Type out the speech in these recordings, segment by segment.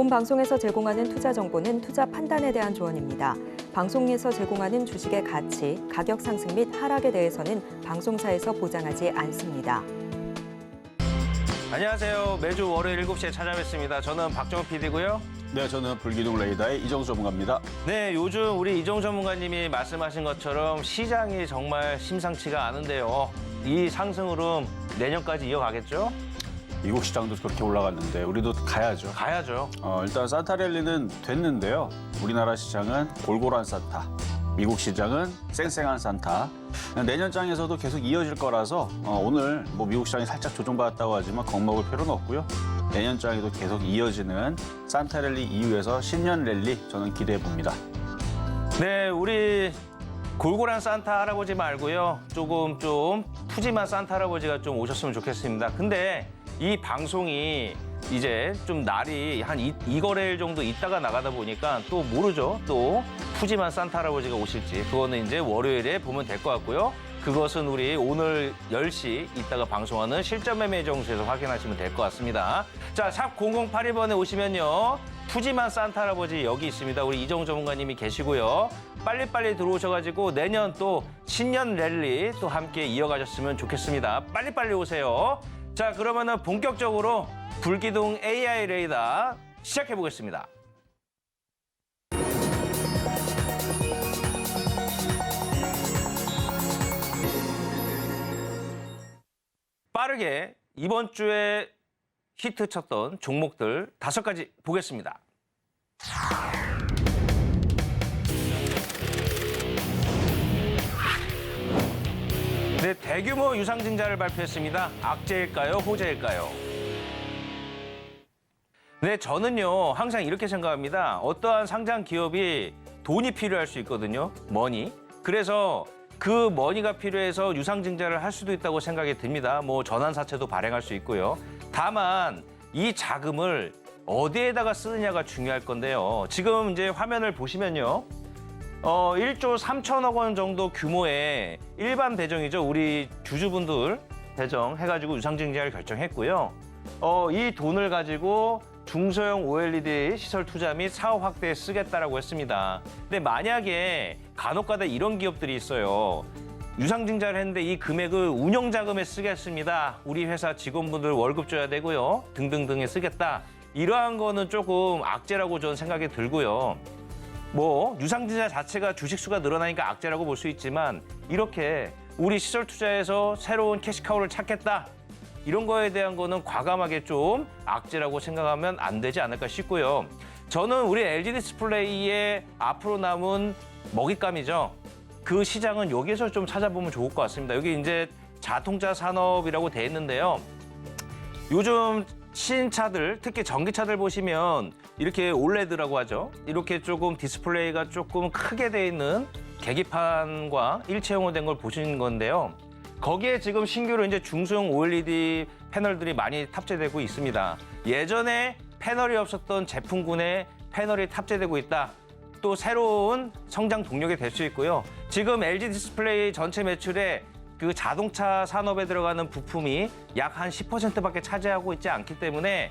본 방송에서 제공하는 투자 정보는 투자 판단에 대한 조언입니다. 방송에서 제공하는 주식의 가치, 가격 상승 및 하락에 대해서는 방송사에서 보장하지 않습니다. 안녕하세요. 매주 월요일 7시에 찾아뵙습니다. 저는 박정호 PD고요. 네, 저는 불기둥 레이더의 이정수 전문가입니다. 네, 요즘 우리 이정수 전문가님이 말씀하신 것처럼 시장이 정말 심상치가 않은데요. 이 상승 흐름 내년까지 이어가겠죠? 미국 시장도 그렇게 올라갔는데 우리도 가야죠. 가야죠. 일단 산타 랠리는 됐는데요. 우리나라 시장은 골골한 산타, 미국 시장은 쌩쌩한 산타. 내년장에서도 계속 이어질 거라서 오늘 뭐 미국 시장이 살짝 조정받았다고 하지만 겁먹을 필요는 없고요. 내년장에도 계속 이어지는 산타 랠리 이후에서 신년 랠리 저는 기대해 봅니다. 네, 우리 골골한 산타 할아버지 말고요. 좀 푸짐한 산타 할아버지가 좀 오셨으면 좋겠습니다. 근데 이 방송이 이제 좀 날이 한 2거래일 정도 있다가 나가다 보니까 또 모르죠. 또 푸짐한 산타 할아버지가 오실지. 그거는 이제 월요일에 보면 될 것 같고요. 그것은 우리 오늘 10시 이따가 방송하는 실전 매매 정수에서 확인하시면 될 것 같습니다. 자, 샵 0082번에 오시면요. 푸짐한 산타 할아버지 여기 있습니다. 우리 이정우 전문가님이 계시고요. 빨리빨리 들어오셔가지고 내년 또 신년 랠리 또 함께 이어가셨으면 좋겠습니다. 빨리빨리 오세요. 자, 그러면은 본격적으로 불기둥 AI 레이더 시작해 보겠습니다. 빠르게 이번 주에 히트 쳤던 종목들 5가지 보겠습니다. 네, 대규모 유상증자를 발표했습니다. 악재일까요? 호재일까요? 네, 저는요 항상 이렇게 생각합니다. 어떠한 상장 기업이 돈이 필요할 수 있거든요. 머니. 그래서 그 머니가 필요해서 유상증자를 할 수도 있다고 생각이 듭니다. 뭐 전환사채도 발행할 수 있고요. 다만 이 자금을 어디에다가 쓰느냐가 중요할 건데요. 지금 이제 화면을 보시면요. 1조 3천억 원 정도 규모의 일반 배정이죠. 우리 주주분들 배정 해가지고 유상증자를 결정했고요. 이 돈을 가지고 중소형 OLED 시설 투자 및 사업 확대에 쓰겠다라고 했습니다. 근데 만약에 간혹가다 이런 기업들이 있어요. 유상증자를 했는데 이 금액을 운영자금에 쓰겠습니다. 우리 회사 직원분들 월급 줘야 되고요. 등등등에 쓰겠다. 이러한 거는 조금 악재라고 저는 생각이 들고요. 뭐 유상증자 자체가 주식수가 늘어나니까 악재라고 볼 수 있지만 이렇게 우리 시설 투자에서 새로운 캐시카우를 찾겠다. 이런 거에 대한 거는 과감하게 좀 악재라고 생각하면 안 되지 않을까 싶고요. 저는 우리 LG 디스플레이의 앞으로 남은 먹잇감이죠. 그 시장은 여기서 좀 찾아보면 좋을 것 같습니다. 여기 이제 자동차 산업이라고 돼 있는데요. 요즘 신차들, 특히 전기차들 보시면 이렇게 올레드라고 하죠. 이렇게 조금 디스플레이가 조금 크게 돼 있는 계기판과 일체형으로 된 걸 보시는 건데요. 거기에 지금 신규로 이제 중소형 OLED 패널들이 많이 탑재되고 있습니다. 예전에 패널이 없었던 제품군에 패널이 탑재되고 있다. 또 새로운 성장 동력이 될 수 있고요. 지금 LG 디스플레이 전체 매출에 그 자동차 산업에 들어가는 부품이 약 한 10%밖에 차지하고 있지 않기 때문에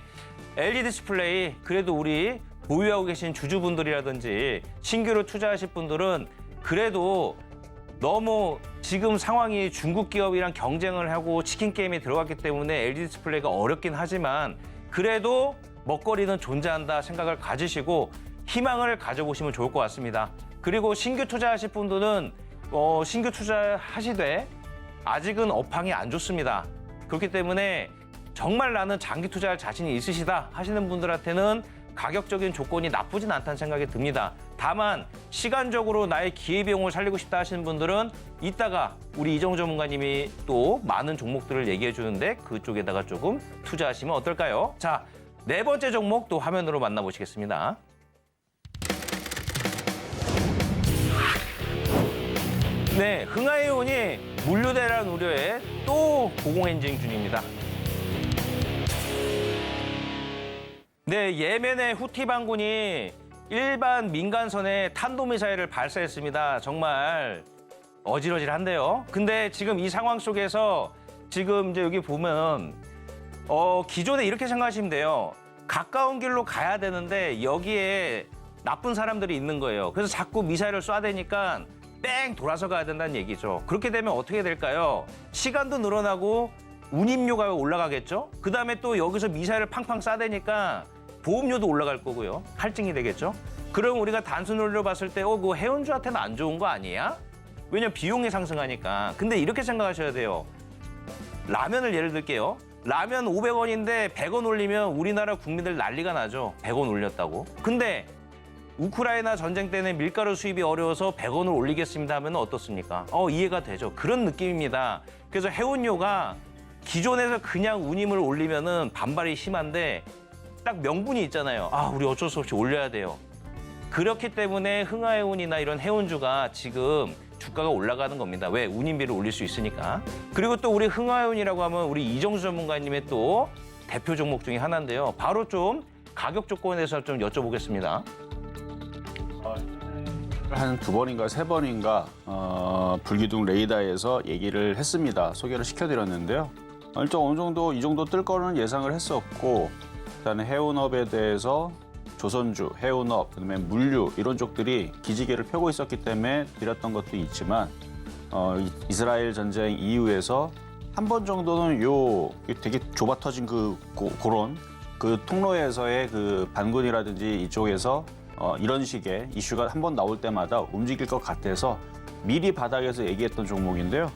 LG 디스플레이 그래도 우리 보유하고 계신 주주분들이라든지 신규로 투자하실 분들은 그래도 너무 지금 상황이 중국 기업이랑 경쟁을 하고 치킨 게임에 들어갔기 때문에 LG 디스플레이가 어렵긴 하지만 그래도 먹거리는 존재한다 생각을 가지시고 희망을 가져보시면 좋을 것 같습니다. 그리고 신규 투자하실 분들은 신규 투자하시되 아직은 업황이 안 좋습니다. 그렇기 때문에 정말 나는 장기 투자할 자신이 있으시다 하시는 분들한테는 가격적인 조건이 나쁘진 않다는 생각이 듭니다. 다만 시간적으로 나의 기회비용을 살리고 싶다 하시는 분들은 이따가 우리 이정우 전문가님이 또 많은 종목들을 얘기해 주는데 그쪽에다가 조금 투자하시면 어떨까요? 자, 4번째 종목 또 화면으로 만나보시겠습니다. 네, 흥하이온이 물류대란 우려에 또 고공행진 중입니다. 네, 예멘의 후티 반군이 일반 민간선에 탄도미사일을 발사했습니다. 정말 어질어질한데요. 근데 지금 이 상황 속에서 지금 이제 여기 보면 기존에 이렇게 생각하시면 돼요. 가까운 길로 가야 되는데 여기에 나쁜 사람들이 있는 거예요. 그래서 자꾸 미사일을 쏴대니까 뺑 돌아서 가야 된다는 얘기죠. 그렇게 되면 어떻게 될까요? 시간도 늘어나고 운임료가 올라가겠죠. 그다음에 또 여기서 미사일을 팡팡 쏴대니까 보험료도 올라갈 거고요. 할증이 되겠죠. 그럼 우리가 단순 논리로 봤을 때 그거 해운주한테는 안 좋은 거 아니야? 왜냐면 비용이 상승하니까. 근데 이렇게 생각하셔야 돼요. 라면을 예를 들게요. 라면 500원인데 100원 올리면 우리나라 국민들 난리가 나죠. 100원 올렸다고. 근데 우크라이나 전쟁 때는 밀가루 수입이 어려워서 100원을 올리겠습니다 하면 어떻습니까? 이해가 되죠. 그런 느낌입니다. 그래서 해운료가 기존에서 그냥 운임을 올리면은 반발이 심한데 딱 명분이 있잖아요. 우리 어쩔 수 없이 올려야 돼요. 그렇기 때문에 흥하해운이나 이런 해운주가 지금 주가가 올라가는 겁니다. 왜? 운임비를 올릴 수 있으니까. 그리고 또 우리 흥하해운이라고 하면 우리 이정수 전문가님의 또 대표 종목 중에 하나인데요. 바로 좀 가격 조건에 대해서 좀 여쭤보겠습니다. 한 2번인가 3번인가 불기둥 레이더에서 얘기를 했습니다. 소개를 시켜드렸는데요. 일단 어느 정도 이 정도 뜰 거는 예상을 했었고, 일단 해운업에 대해서 조선주, 해운업, 그다음에 물류 이런 쪽들이 기지개를 펴고 있었기 때문에 드렸던 것도 있지만 이스라엘 전쟁 이후에서 한 번 정도는 되게 좁아 터진 그런 통로에서의 그 반군이라든지 이쪽에서 이런 식의 이슈가 한 번 나올 때마다 움직일 것 같아서 미리 바닥에서 얘기했던 종목인데요.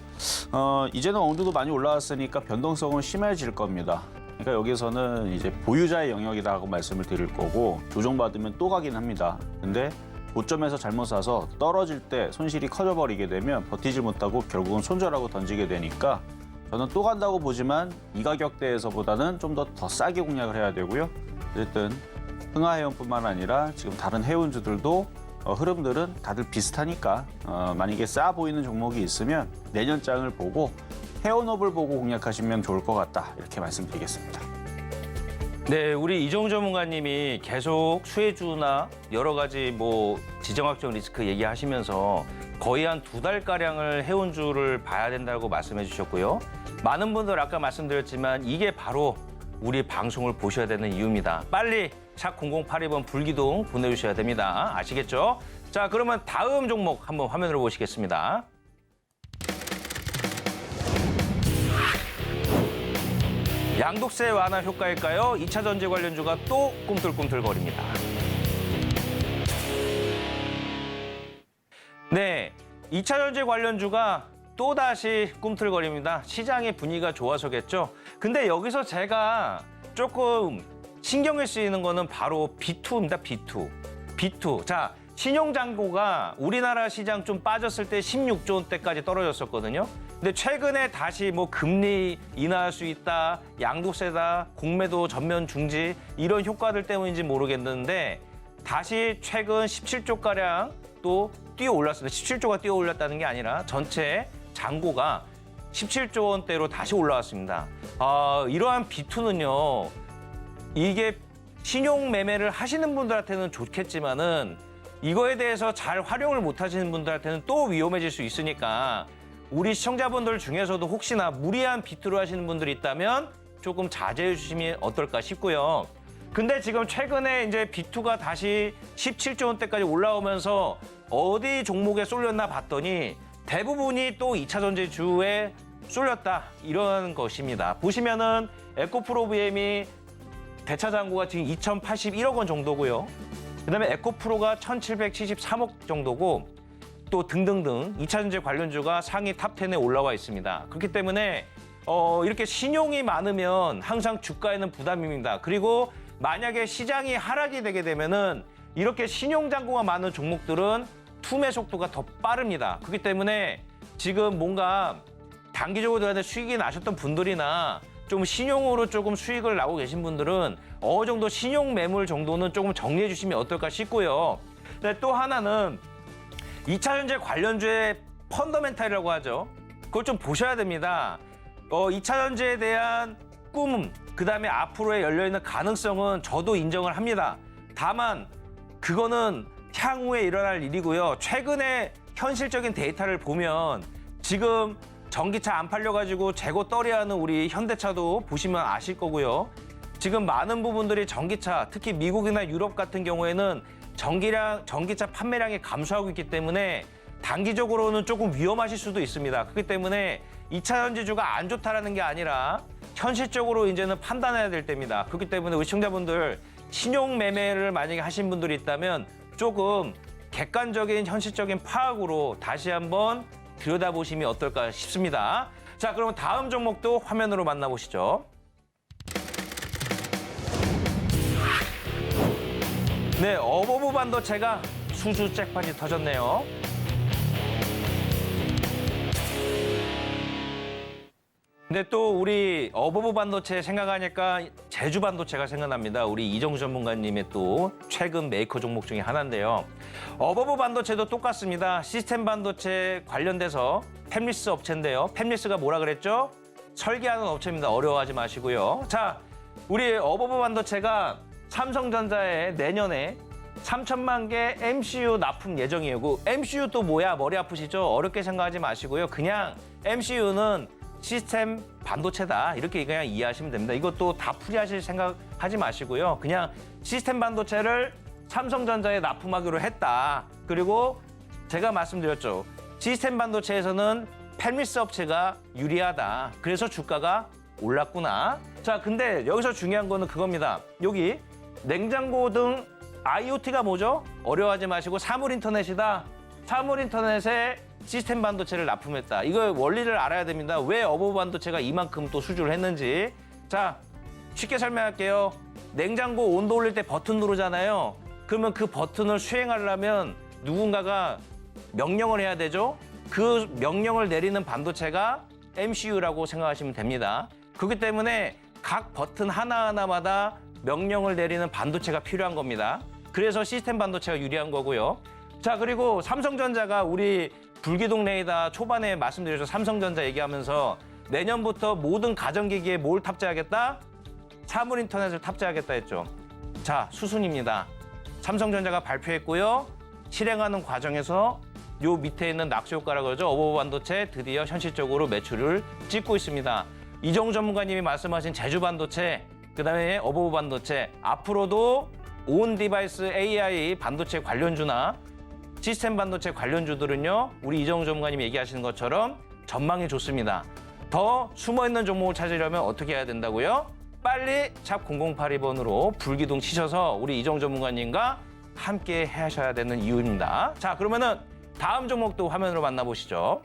이제는 어느 정도 많이 올라왔으니까 변동성은 심해질 겁니다. 그러니까 여기서는 이제 보유자의 영역이라고 말씀을 드릴 거고, 조정받으면 또 가긴 합니다. 근데 고점에서 잘못 사서 떨어질 때 손실이 커져버리게 되면 버티질 못하고 결국은 손절하고 던지게 되니까 저는 또 간다고 보지만 이 가격대에서보다는 좀 더 싸게 공략을 해야 되고요. 어쨌든 흥하해운뿐만 아니라 지금 다른 해운주들도 흐름들은 다들 비슷하니까 만약에 싸 보이는 종목이 있으면 내년장을 보고 해운업을 보고 공략하시면 좋을 것 같다, 이렇게 말씀드리겠습니다. 네, 우리 이정우 전문가님이 계속 수혜주나 여러 가지 지정학적 리스크 얘기하시면서 거의 한 2달가량을 해운주를 봐야 된다고 말씀해 주셨고요. 많은 분들 아까 말씀드렸지만 이게 바로 우리 방송을 보셔야 되는 이유입니다. 빨리 샵 0082번 불기둥 보내주셔야 됩니다. 아시겠죠? 자, 그러면 다음 종목 한번 화면으로 보시겠습니다. 양도세 완화 효과일까요? 2차 전지 관련주가 또 꿈틀꿈틀거립니다. 네, 2차 전지 관련주가 또다시 꿈틀거립니다. 시장의 분위기가 좋아서겠죠. 근데 여기서 제가 조금 신경을 쓰이는 거는 바로 B2입니다. B2. 자, 신용잔고가 우리나라 시장 좀 빠졌을 때 16조 원대까지 떨어졌었거든요. 근데 최근에 다시 금리 인하할 수 있다, 양도세다, 공매도 전면 중지 이런 효과들 때문인지 모르겠는데 다시 최근 17조가량 또 뛰어 올랐습니다. 17조가 뛰어 올랐다는 게 아니라 전체 잔고가 17조 원대로 다시 올라왔습니다. 이러한 B2는요. 이게 신용 매매를 하시는 분들한테는 좋겠지만은 이거에 대해서 잘 활용을 못 하시는 분들한테는 또 위험해질 수 있으니까 우리 시청자분들 중에서도 혹시나 무리한 B2로 하시는 분들이 있다면 조금 자제해 주시면 어떨까 싶고요. 근데 지금 최근에 이제 B2가 다시 17조 원대까지 올라오면서 어디 종목에 쏠렸나 봤더니 대부분이 또 2차 전지주에 쏠렸다, 이런 것입니다. 보시면은 에코프로비엠이 대차잔고가 지금 2,081억 원 정도고요. 그다음에 에코프로가 1,773억 정도고 또 등등등 2차 전지 관련주가 상위 탑10에 올라와 있습니다. 그렇기 때문에 이렇게 신용이 많으면 항상 주가에는 부담입니다. 그리고 만약에 시장이 하락이 되게 되면은 이렇게 신용잔고가 많은 종목들은 투매 속도가 더 빠릅니다. 그렇기 때문에 지금 뭔가 단기적으로 수익이 나셨던 분들이나 좀 신용으로 조금 수익을 나고 계신 분들은 어느 정도 신용 매물 정도는 조금 정리해 주시면 어떨까 싶고요. 근데 또 하나는 2차 전지 관련주의 펀더멘탈이라고 하죠. 그걸 좀 보셔야 됩니다. 2차 전지에 대한 꿈, 그다음에 앞으로의 열려있는 가능성은 저도 인정을 합니다. 다만 그거는 향후에 일어날 일이고요. 최근에 현실적인 데이터를 보면 지금 전기차 안 팔려가지고 재고 떨이하는 우리 현대차도 보시면 아실 거고요. 지금 많은 부분들이 전기차, 특히 미국이나 유럽 같은 경우에는 전기차 판매량이 감소하고 있기 때문에 단기적으로는 조금 위험하실 수도 있습니다. 그렇기 때문에 2차 전지주가 안 좋다라는 게 아니라 현실적으로 이제는 판단해야 될 때입니다. 그렇기 때문에 우리 시청자분들 신용 매매를 만약에 하신 분들이 있다면 조금 객관적인 현실적인 파악으로 다시 한번 들여다보심이 어떨까 싶습니다. 자, 그러면 다음 종목도 화면으로 만나보시죠. 네, 어버브 반도체가 수주 잭팟이 터졌네요. 근데 또 우리 어버브 반도체 생각하니까 제주 반도체가 생각납니다. 우리 이정수 전문가님의 또 최근 메이커 종목 중에 하나인데요. 어버브 반도체도 똑같습니다. 시스템 반도체 관련돼서 팹리스 업체인데요. 팹리스가 뭐라 그랬죠? 설계하는 업체입니다. 어려워하지 마시고요. 자, 우리 어버브 반도체가 삼성전자에 내년에 3천만 개 MCU 납품 예정이에요. 그 MCU 또 뭐야? 머리 아프시죠? 어렵게 생각하지 마시고요. 그냥 MCU는 시스템 반도체다. 이렇게 그냥 이해하시면 됩니다. 이것도 다 풀이하실 생각하지 마시고요. 그냥 시스템 반도체를 삼성전자에 납품하기로 했다. 그리고 제가 말씀드렸죠. 시스템 반도체에서는 팹리스 업체가 유리하다. 그래서 주가가 올랐구나. 자, 근데 여기서 중요한 거는 그겁니다. 여기 냉장고 등 IoT가 뭐죠? 어려워하지 마시고 사물인터넷이다. 사물인터넷에 시스템 반도체를 납품했다. 이거 원리를 알아야 됩니다. 왜 어버브 반도체가 이만큼 또 수주를 했는지. 자, 쉽게 설명할게요. 냉장고 온도 올릴 때 버튼 누르잖아요. 그러면 그 버튼을 수행하려면 누군가가 명령을 해야 되죠. 그 명령을 내리는 반도체가 MCU라고 생각하시면 됩니다. 그렇기 때문에 각 버튼 하나하나마다 명령을 내리는 반도체가 필요한 겁니다. 그래서 시스템 반도체가 유리한 거고요. 자, 그리고 삼성전자가 우리 불기둥 레이더 초반에 말씀드렸죠. 삼성전자 얘기하면서 내년부터 모든 가전기기에 뭘 탑재하겠다? 사물인터넷을 탑재하겠다 했죠. 자, 수순입니다. 삼성전자가 발표했고요. 실행하는 과정에서 요 밑에 있는 낙수 효과라고 그러죠. 어버브 반도체 드디어 현실적으로 매출을 찍고 있습니다. 이정우 전문가님이 말씀하신 제주 반도체, 그다음에 어버브 반도체, 앞으로도 온 디바이스 AI 반도체 관련주나 시스템 반도체 관련주들은요, 우리 이정우 전문가님이 얘기하시는 것처럼 전망이 좋습니다. 더 숨어있는 종목을 찾으려면 어떻게 해야 된다고요? 빨리 샵 0082번으로 불기둥 치셔서 우리 이정우 전문가님과 함께 하셔야 되는 이유입니다. 자, 그러면은 다음 종목도 화면으로 만나보시죠.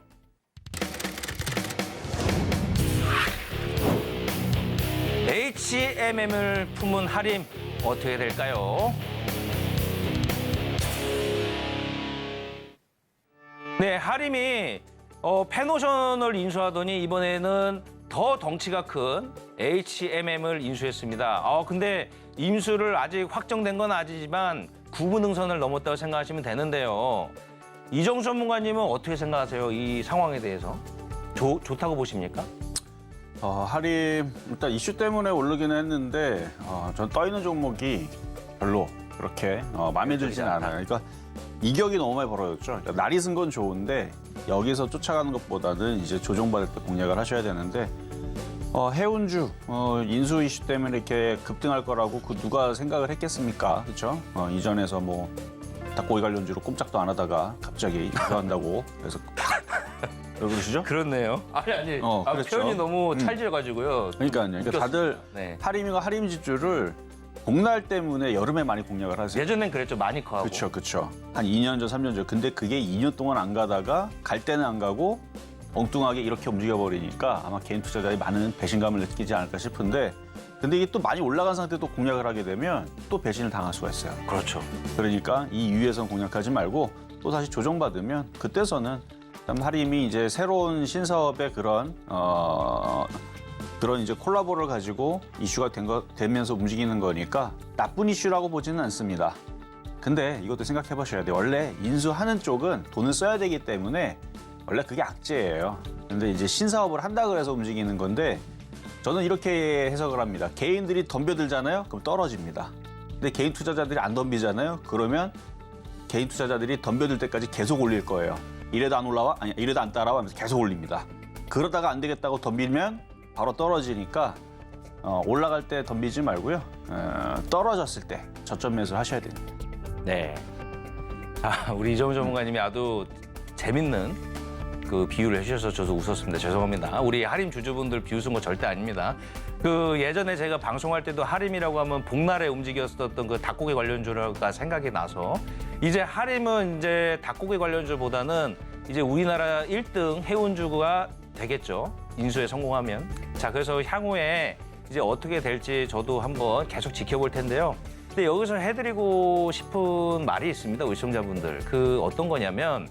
HMM을 품은 하림 어떻게 될까요? 네, 하림이 펜오션을 인수하더니 이번에는 더 덩치가 큰 HMM을 인수했습니다. 근데 인수를 아직 확정된 건 아니지만 구분응선을 넘었다고 생각하시면 되는데요. 이정수 전문가님은 어떻게 생각하세요? 이 상황에 대해서? 좋다고 보십니까? 하림 일단 이슈 때문에 오르기는 했는데 전 떠있는 종목이 별로 그렇게 마음에 들진 않아요. 그러니까 이격이 너무 많이 벌어졌죠. 그러니까 날이 쓴 건 좋은데 여기서 쫓아가는 것보다는 이제 조정받을 때 공략을 하셔야 되는데 해운주 인수 이슈 때문에 이렇게 급등할 거라고 그 누가 생각을 했겠습니까? 그렇죠? 이전에서 뭐 닭고기 관련주로 꼼짝도 안 하다가 갑자기 인수한다고 그래서 왜 그러시죠? 그렇네요. 아니. 그렇죠. 표현이 너무 찰져가지고요. 그러니까 다들 네. 하림이가 하림 지주를 복날 때문에 여름에 많이 공략을 하세요. 예전엔 그랬죠. 마니커하고. 그렇죠. 한 2년 전, 3년 전. 근데 그게 2년 동안 안 가다가 갈 때는 안 가고 엉뚱하게 이렇게 움직여버리니까 아마 개인 투자자들이 많은 배신감을 느끼지 않을까 싶은데 근데 이게 또 많이 올라간 상태도 공략을 하게 되면 또 배신을 당할 수가 있어요. 그렇죠. 그러니까 이 위에선 공략하지 말고 또 다시 조정받으면 그때서는 하림이 이제 새로운 신사업의 그런 이제 콜라보를 가지고 이슈가 되면서 움직이는 거니까 나쁜 이슈라고 보지는 않습니다. 근데 이것도 생각해 보셔야 돼요. 원래 인수하는 쪽은 돈을 써야 되기 때문에 원래 그게 악재예요. 근데 이제 신사업을 한다 그래서 움직이는 건데 저는 이렇게 해석을 합니다. 개인들이 덤벼들잖아요. 그럼 떨어집니다. 근데 개인 투자자들이 안 덤비잖아요. 그러면 개인 투자자들이 덤벼들 때까지 계속 올릴 거예요. 이래도 안 올라와? 아니, 이래도 안 따라와 하면서 계속 올립니다. 그러다가 안 되겠다고 덤비면 바로 떨어지니까 올라갈 때 덤비지 말고요. 떨어졌을 때 저점 매수를 하셔야 됩니다. 네. 자, 우리 이정우 전문가님이 아주 재밌는 그 비유를 해주셔서 저도 웃었습니다. 죄송합니다. 우리 하림 주주분들 비웃은 거 절대 아닙니다. 그 예전에 제가 방송할 때도 하림이라고 하면 복날에 움직였었던 그 닭고기 관련주가 생각이 나서 이제 하림은 이제 닭고기 관련주보다는 이제 우리나라 1등 해운주가 되겠죠. 인수에 성공하면. 자, 그래서 향후에 이제 어떻게 될지 저도 한번 계속 지켜볼 텐데요. 근데 여기서 해드리고 싶은 말이 있습니다, 우리 시청자분들. 그 어떤 거냐면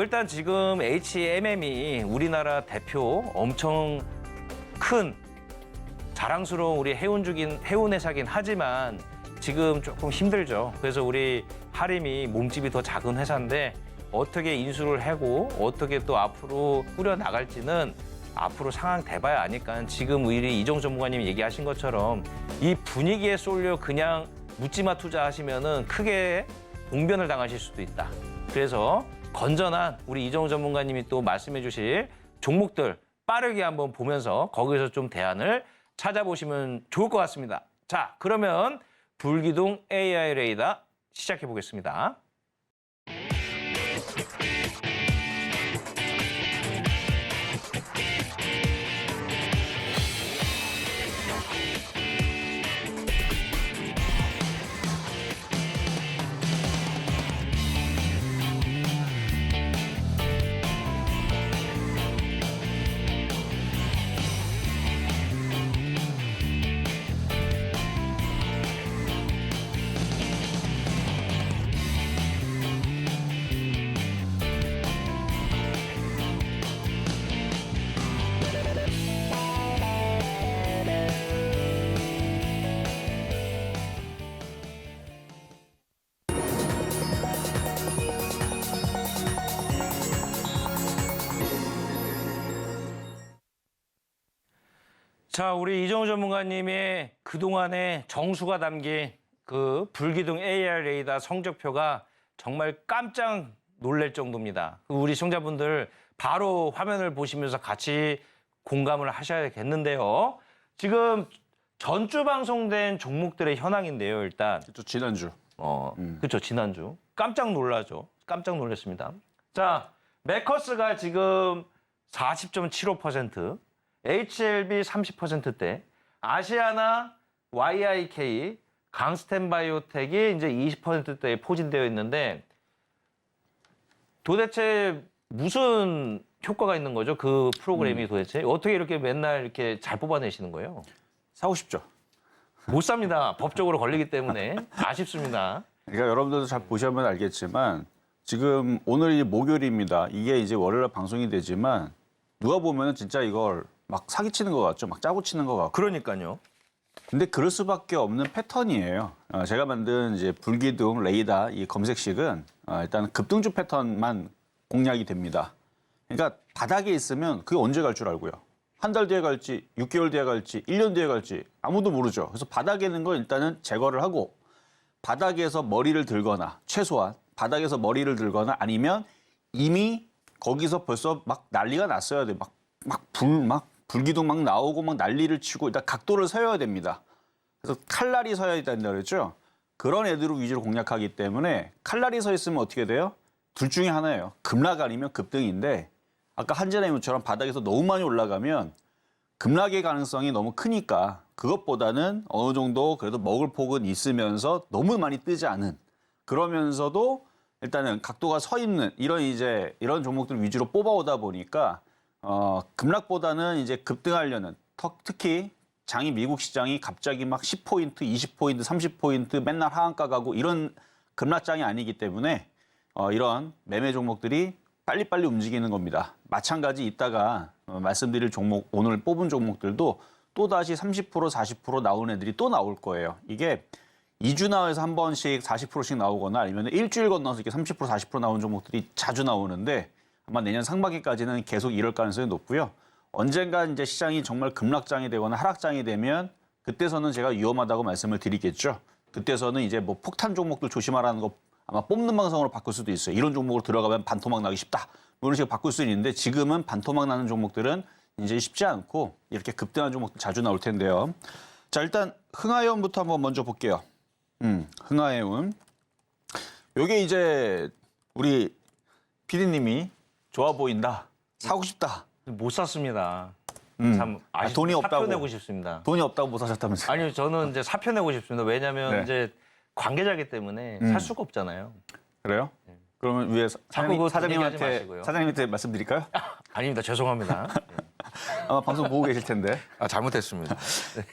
일단 지금 HMM이 우리나라 대표 엄청 큰 자랑스러운 우리 해운 회사긴 하지만 지금 조금 힘들죠. 그래서 우리 하림이 몸집이 더 작은 회사인데 어떻게 인수를 하고 어떻게 또 앞으로 꾸려 나갈지는 앞으로 상황 돼봐야 아니까 지금 우리 이정우 전문가님이 얘기하신 것처럼 이 분위기에 쏠려 그냥 묻지마 투자하시면은 크게 봉변을 당하실 수도 있다. 그래서 건전한 우리 이정우 전문가님이 또 말씀해 주실 종목들 빠르게 한번 보면서 거기서 좀 대안을 찾아보시면 좋을 것 같습니다. 자, 그러면 불기둥 AI 레이더 시작해 보겠습니다. 자, 우리 이정우 전문가님의 그동안의 정수가 담긴 그 불기둥 AR 레이더 성적표가 정말 깜짝 놀랄 정도입니다. 우리 시청자분들 바로 화면을 보시면서 같이 공감을 하셔야겠는데요. 지금 전주 방송된 종목들의 현황인데요, 일단. 그렇죠, 지난주. 그렇죠, 지난주. 깜짝 놀라죠. 깜짝 놀랐습니다. 자, 메커스가 지금 40.75%, HLB 30%대, 아시아나, YIK, 강스텐바이오텍이 이제 20%대에 포진되어 있는데 도대체 무슨 효과가 있는 거죠? 그 프로그램이 도대체 어떻게 이렇게 맨날 이렇게 잘 뽑아내시는 거예요? 사고 싶죠. 못 삽니다. 법적으로 걸리기 때문에 아쉽습니다. 그러니까 여러분들도 잘 보시면 알겠지만 지금 오늘이 목요일입니다. 이게 이제 월요일 방송이 되지만 누가 보면은 진짜 이걸 막 사기치는 것 같죠. 막 짜고 치는 것 같고. 그러니까요. 근데 그럴 수밖에 없는 패턴이에요. 제가 만든 이제 불기둥 레이더 이 검색식은 일단 급등주 패턴만 공략이 됩니다. 그러니까 바닥에 있으면 그게 언제 갈 줄 알고요. 한 달 뒤에 갈지, 6개월 뒤에 갈지, 1년 뒤에 갈지 아무도 모르죠. 그래서 바닥에 있는 거 일단은 제거를 하고 바닥에서 머리를 들거나 최소한 바닥에서 머리를 들거나 아니면 이미 거기서 벌써 막 난리가 났어야 돼. 막 불기둥 막 나오고 막 난리를 치고 일단 각도를 세워야 됩니다. 그래서 칼날이 서야 된다 그랬죠. 그런 애들을 위주로 공략하기 때문에 칼날이 서 있으면 어떻게 돼요? 둘 중에 하나예요. 급락 아니면 급등인데 아까 한재라님처럼 바닥에서 너무 많이 올라가면 급락의 가능성이 너무 크니까 그것보다는 어느 정도 그래도 먹을 폭은 있으면서 너무 많이 뜨지 않은 그러면서도 일단은 각도가 서 있는 이런 종목들 위주로 뽑아오다 보니까 급락보다는 이제 급등하려는 특히 장이 미국 시장이 갑자기 막 10포인트, 20포인트, 30포인트 맨날 하한가 가고 이런 급락장이 아니기 때문에 이런 매매 종목들이 빨리빨리 움직이는 겁니다. 마찬가지 이따가 말씀드릴 종목 오늘 뽑은 종목들도 또다시 30%, 40% 나온 애들이 또 나올 거예요. 이게 2주 나와서 한 번씩 40%씩 나오거나 아니면 일주일 건너서 이렇게 30%, 40% 나온 종목들이 자주 나오는데 아마 내년 상반기까지는 계속 이럴 가능성이 높고요. 언젠가 이제 시장이 정말 급락장이 되거나 하락장이 되면 그때서는 제가 위험하다고 말씀을 드리겠죠. 그때서는 이제 뭐 폭탄 종목들 조심하라는 거 아마 뽑는 방송으로 바꿀 수도 있어요. 이런 종목으로 들어가면 반토막 나기 쉽다. 뭐 이런 식으로 바꿀 수 있는데 지금은 반토막 나는 종목들은 이제 쉽지 않고 이렇게 급등한 종목 자주 나올 텐데요. 자, 일단 흥하해운부터 한번 먼저 볼게요. 흥하해운. 요게 이제 우리 PD님이 좋아 보인다. 사고 싶다. 못 샀습니다. 참 돈이 없다고. 사표 내고 싶습니다. 돈이 없다고 못 사셨다면서요? 아니요, 저는 이제 사표 내고 싶습니다. 왜냐하면 네. 이제 관계자기 때문에 살 수가 없잖아요. 그래요? 그러면 위에 자꾸 그거 얘기하지 사장님한테 마시고요. 사장님한테 말씀드릴까요? 아닙니다. 죄송합니다. 아마 방송 보고 계실 텐데. 잘못했습니다.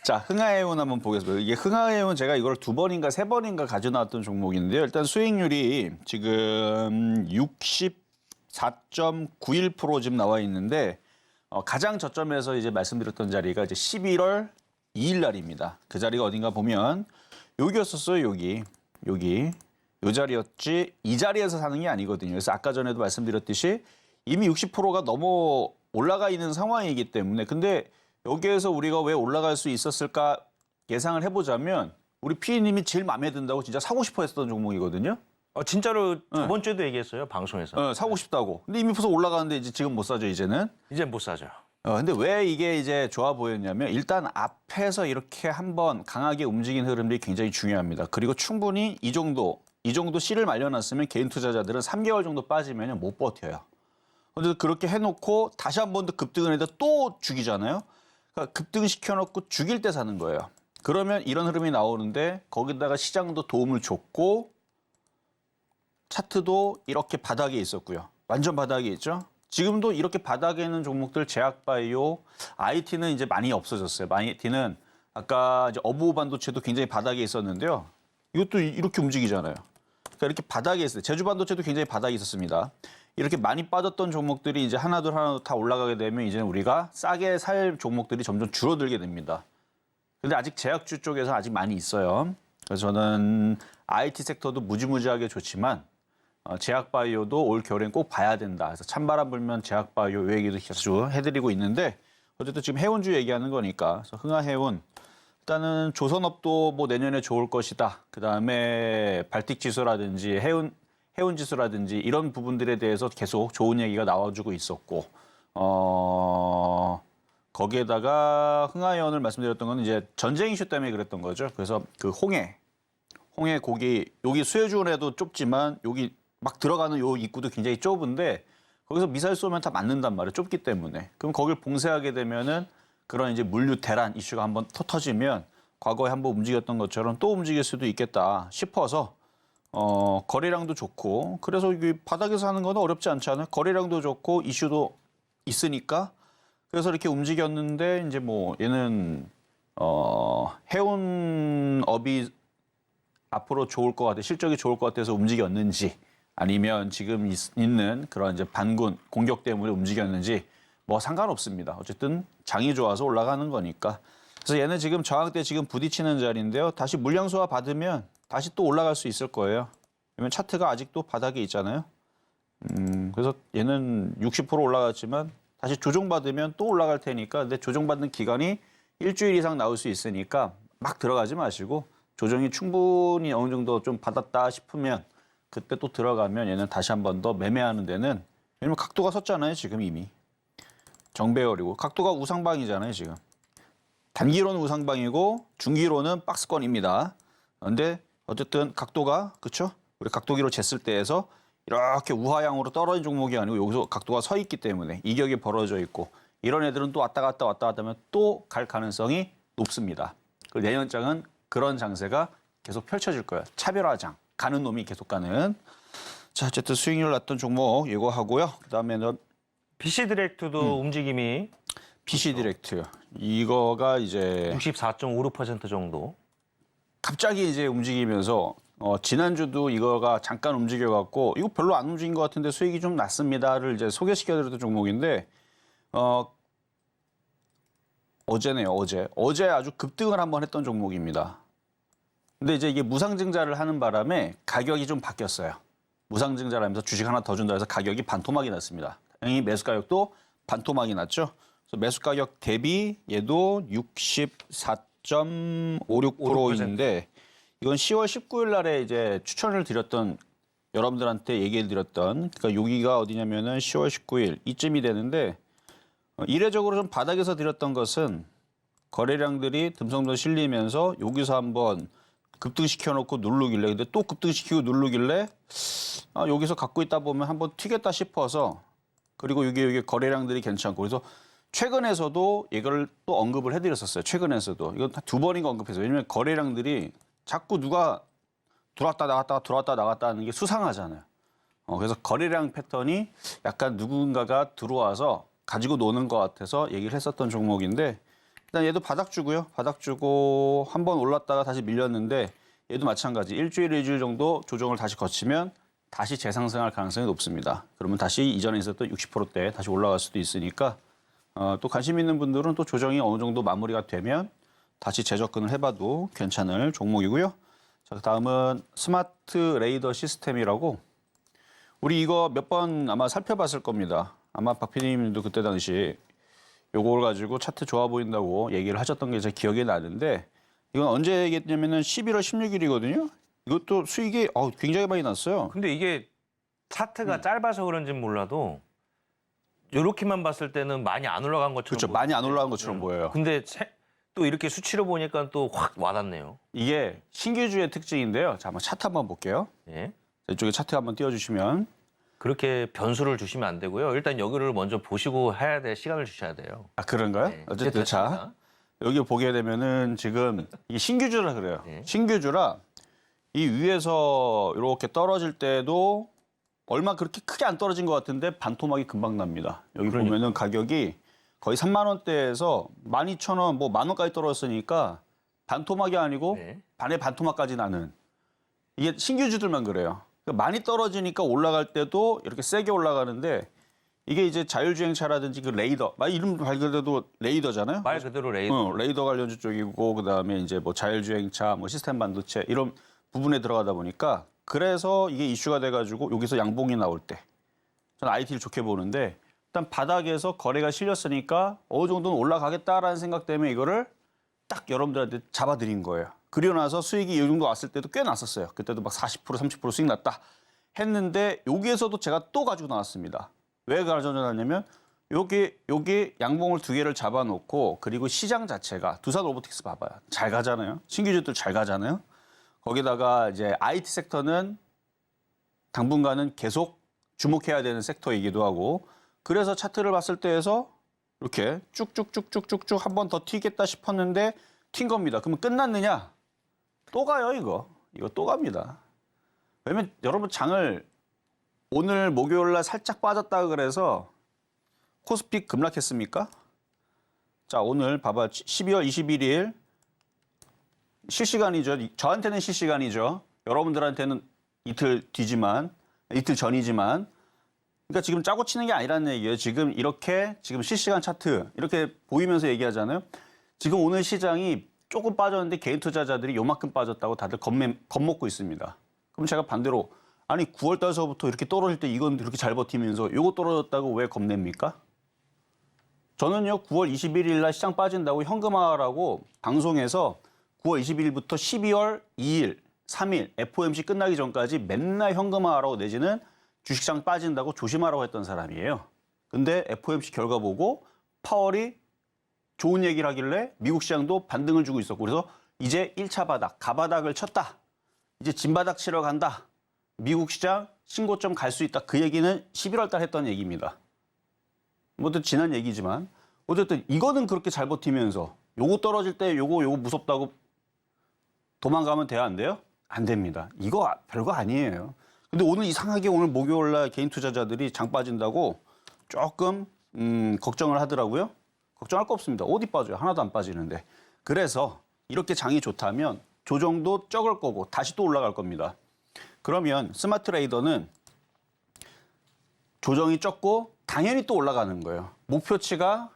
자, 흥하해운 한번 보겠습니다. 이게 흥하해운 제가 이걸 2번인가 3번인가 가져 나왔던 종목인데요. 일단 수익률이 지금 64.91% 지금 나와 있는데 가장 저점에서 이제 말씀드렸던 자리가 이제 11월 2일 날입니다. 그 자리가 어딘가 보면 여기였었어요. 여기. 요 자리였지 이 자리에서 사는 게 아니거든요. 그래서 아까 전에도 말씀드렸듯이 이미 60%가 넘어 올라가 있는 상황이기 때문에 근데 여기에서 우리가 왜 올라갈 수 있었을까 예상을 해보자면 우리 피디님이 제일 마음에 든다고 진짜 사고 싶어 했던 종목이거든요. 진짜로 저번 주에도 얘기했어요. 방송에서. 사고 싶다고. 근데 이미 벌써 올라가는데 이제 지금 못 사죠, 이제는. 이제 못 사죠. 근데 왜 이게 이제 좋아 보였냐면 일단 앞에서 이렇게 한번 강하게 움직인 흐름들이 굉장히 중요합니다. 그리고 충분히 이 정도 씨를 말려놨으면 개인 투자자들은 3개월 정도 빠지면 못 버텨요. 근데 그렇게 해놓고 다시 한 번 더 급등을 해도 또 죽이잖아요. 그러니까 급등시켜놓고 죽일 때 사는 거예요. 그러면 이런 흐름이 나오는데 거기다가 시장도 도움을 줬고 차트도 이렇게 바닥에 있었고요. 완전 바닥에 있죠. 지금도 이렇게 바닥에 있는 종목들 제약바이오, IT는 이제 많이 없어졌어요. IT는 아까 이제 어부 반도체도 굉장히 바닥에 있었는데요. 이것도 이렇게 움직이잖아요. 그러니까 이렇게 바닥에 있어요. 제주 반도체도 굉장히 바닥에 있었습니다. 이렇게 많이 빠졌던 종목들이 이제 하나둘 다 올라가게 되면 이제는 우리가 싸게 살 종목들이 점점 줄어들게 됩니다. 근데 아직 제약주 쪽에서 아직 많이 있어요. 그래서 저는 IT 섹터도 무지무지하게 좋지만 제약바이오도 올 겨울엔 꼭 봐야 된다. 그래서 찬바람 불면 제약바이오 요 얘기도 자주 해드리고 있는데 어쨌든 지금 해운주 얘기하는 거니까 그래서 흥하해운 일단은 조선업도 뭐 내년에 좋을 것이다. 그다음에 발틱지수라든지 해운지수라든지 이런 부분들에 대해서 계속 좋은 얘기가 나와주고 있었고 거기에다가 흥하해운을 말씀드렸던 건 이제 전쟁 이슈 때문에 그랬던 거죠. 그래서 그 홍해 고기 여기 수혜주원에도 좁지만 여기 막 들어가는 요 입구도 굉장히 좁은데 거기서 미사일 쏘면 다 맞는단 말이에요. 좁기 때문에. 그럼 거길 봉쇄하게 되면은 그런 이제 물류 대란 이슈가 한번 터지면 과거에 한번 움직였던 것처럼 또 움직일 수도 있겠다 싶어서 거래량도 좋고 그래서 이게 바닥에서 하는 건 어렵지 않잖아요. 거래량도 좋고 이슈도 있으니까 그래서 이렇게 움직였는데 이제 뭐 얘는 해운업이 앞으로 좋을 것 같아 실적이 좋을 것 같아서 움직였는지 아니면 지금 있는 그런 이제 반군 공격 때문에 움직였는지 뭐 상관없습니다. 어쨌든 장이 좋아서 올라가는 거니까. 그래서 얘는 지금 저항 때 지금 부딪히는 자리인데요. 다시 물량 소화 받으면 다시 또 올라갈 수 있을 거예요. 왜냐면 차트가 아직도 바닥에 있잖아요. 그래서 얘는 60% 올라갔지만 다시 조정받으면 또 올라갈 테니까 근데 조정받는 기간이 일주일 이상 나올 수 있으니까 막 들어가지 마시고 조정이 충분히 어느 정도 좀 받았다 싶으면 그때 또 들어가면 얘는 다시 한 번 더 매매하는 데는 왜냐면 각도가 섰잖아요. 지금 이미. 정배열이고 각도가 우상방이잖아요. 지금. 단기로는 우상방이고 중기로는 박스권입니다. 그런데 어쨌든 각도가 그렇죠? 우리 각도기로 쟀을 때에서 이렇게 우하향으로 떨어진 종목이 아니고 여기서 각도가 서 있기 때문에 이격이 벌어져 있고 이런 애들은 또 왔다 갔다 하면 또 갈 가능성이 높습니다. 그리고 내년장은 그런 장세가 계속 펼쳐질 거예요. 차별화장. 가는 놈이 계속 가는. 자, 어쨌든 수익률 났던 종목 이거 하고요. 그다음에는 PC 디렉트도 움직임이 PC 디렉트. 이거가 이제 64.56% 정도. 갑자기 이제 움직이면서 지난주도 이거가 잠깐 움직여갖고 이거 별로 안 움직인 것 같은데 수익이 좀 났습니다를 이제 소개시켜드렸던 종목인데 어제네요. 어제 아주 급등을 한번 했던 종목입니다. 근데 이제 이게 무상증자를 하는 바람에 가격이 좀 바뀌었어요. 무상증자를 하면서 주식 하나 더 준다 해서 가격이 반토막이 났습니다. 당연히 매수 가격도 반토막이 났죠. 그래서 매수 가격 대비 얘도 64.56%인데 이건 10월 19일 날에 이제 추천을 드렸던 여러분들한테 얘기를 드렸던 그러니까 여기가 어디냐면은 10월 19일 이쯤이 되는데 이례적으로 좀 바닥에서 드렸던 것은 거래량들이 듬성듬성 실리면서 여기서 한번 급등시켜놓고 누르길래 근데 또 급등시키고 누르길래 여기서 갖고 있다 보면 한번 튀겠다 싶어서 그리고 이게 거래량들이 괜찮고 그래서 최근에서도 이걸 또 언급을 해드렸었어요. 최근에서도 이건 두 번인가 언급했어요. 왜냐하면 거래량들이 자꾸 누가 들어왔다 나갔다 하는 게 수상하잖아요. 그래서 거래량 패턴이 약간 누군가가 들어와서 가지고 노는 것 같아서 얘기를 했었던 종목인데 일단 얘도 바닥 주고요. 바닥 주고 한번 올랐다가 다시 밀렸는데 얘도 마찬가지 일주일, 2주일 정도 조정을 다시 거치면 다시 재상승할 가능성이 높습니다. 그러면 다시 이전에 있었던 60%대 다시 올라갈 수도 있으니까 또 관심 있는 분들은 또 조정이 어느 정도 마무리가 되면 다시 재접근을 해봐도 괜찮을 종목이고요. 자, 다음은 스마트 레이더 시스템이라고 우리 이거 몇 번 아마 살펴봤을 겁니다. 아마 박 PD님도 그때 당시 요걸 가지고 차트 좋아 보인다고 얘기를 하셨던 게 제 기억에 나는데 이건 언제 얘기했냐면은 11월 16일이거든요. 이것도 수익이 굉장히 많이 났어요. 근데 이게 차트가 짧아서 그런지는 몰라도 이렇게만 봤을 때는 많이 안 올라간 것처럼 그렇죠. 많이 안 올라간 것처럼 보여요. 근데 또 이렇게 수치로 보니까 또 확 와닿네요. 이게 신규주의 특징인데요. 자, 한번 차트 한번 볼게요. 예. 이쪽에 차트 한번 띄워주시면 그렇게 변수를 주시면 안 되고요. 일단 여기를 먼저 보시고 해야 될 시간을 주셔야 돼요. 그런가요? 네, 어쨌든 자 됐습니다. 여기 보게 되면은 지금 이게 신규주라 그래요. 네. 신규주라 이 위에서 이렇게 떨어질 때도 얼마 그렇게 크게 안 떨어진 것 같은데 반토막이 금방 납니다. 여기 그러니까. 보면은 가격이 거의 3만 원대에서 12,000원, 뭐 10,000원까지 떨어졌으니까 반토막이 아니고 네. 반의 반토막까지 나는 이게 신규주들만 그래요. 그러니까 많이 떨어지니까 올라갈 때도 이렇게 세게 올라가는데 이게 이제 자율주행차라든지 그 레이더, 이름 말 그대로 레이더잖아요. 말 그대로 레이더. 레이더 관련주 쪽이고 그다음에 이제 뭐 자율주행차, 뭐 시스템 반도체 이런 부분에 들어가다 보니까 그래서 이게 이슈가 돼가지고 여기서 양봉이 나올 때 저는 IT를 좋게 보는데 일단 바닥에서 거래가 실렸으니까 어느 정도는 올라가겠다라는 생각 때문에 이거를 딱 여러분들한테 잡아드린 거예요. 그리고 나서 수익이 이 정도 왔을 때도 꽤 났었어요. 그때도 막 40%, 30% 수익 났다 했는데 여기에서도 제가 또 가지고 나왔습니다. 왜 가져놨냐면 여기 양봉을 두 개를 잡아놓고 그리고 시장 자체가 두산 로보틱스 봐봐요. 잘 가잖아요. 신규주들 잘 가잖아요. 거기다가 이제 IT 섹터는 당분간은 계속 주목해야 되는 섹터이기도 하고 그래서 차트를 봤을 때에서 이렇게 쭉쭉쭉쭉쭉쭉 한 번 더 튀겠다 싶었는데 튄 겁니다. 그러면 끝났느냐? 또 가요, 이거. 이거 또 갑니다. 왜냐면 여러분 장을 오늘 목요일 날 살짝 빠졌다 그래서 코스피 급락했습니까? 자, 오늘 봐봐. 12월 21일 실시간이죠. 저한테는 실시간이죠. 여러분들한테는 이틀 뒤지만, 이틀 전이지만. 그러니까 지금 짜고 치는 게 아니라는 얘기예요. 지금 이렇게 지금 실시간 차트 이렇게 보이면서 얘기하잖아요. 지금 오늘 시장이 조금 빠졌는데 개인 투자자들이 요만큼 빠졌다고 다들 겁먹고 있습니다. 그럼 제가 반대로 아니 9월 달서부터 이렇게 떨어질 때 이건 이렇게 잘 버티면서 요거 떨어졌다고 왜 겁냅니까? 저는요 9월 21일 날 시장 빠진다고 현금화라고 방송에서 9월 20일부터 12월 2일, 3일 FOMC 끝나기 전까지 맨날 현금화하라고 내지는 주식시장 빠진다고 조심하라고 했던 사람이에요. 근데 FOMC 결과 보고 파월이 좋은 얘기를 하길래 미국 시장도 반등을 주고 있었고 그래서 이제 1차 바닥, 가바닥을 쳤다. 이제 진바닥 치러 간다. 미국 시장 신고점 갈 수 있다. 그 얘기는 11월 달 했던 얘기입니다. 뭐든 지난 얘기지만 어쨌든 이거는 그렇게 잘 버티면서 요거 떨어질 때 요거 무섭다고 도망가면 돼야 안 돼요? 안 됩니다. 이거 별거 아니에요. 근데 오늘 이상하게 오늘 목요일 날 개인 투자자들이 장 빠진다고 조금 걱정을 하더라고요. 걱정할 거 없습니다. 어디 빠져요? 하나도 안 빠지는데. 그래서 이렇게 장이 좋다면 조정도 적을 거고 다시 또 올라갈 겁니다. 그러면 스마트 레이더는 조정이 적고 당연히 또 올라가는 거예요. 목표치가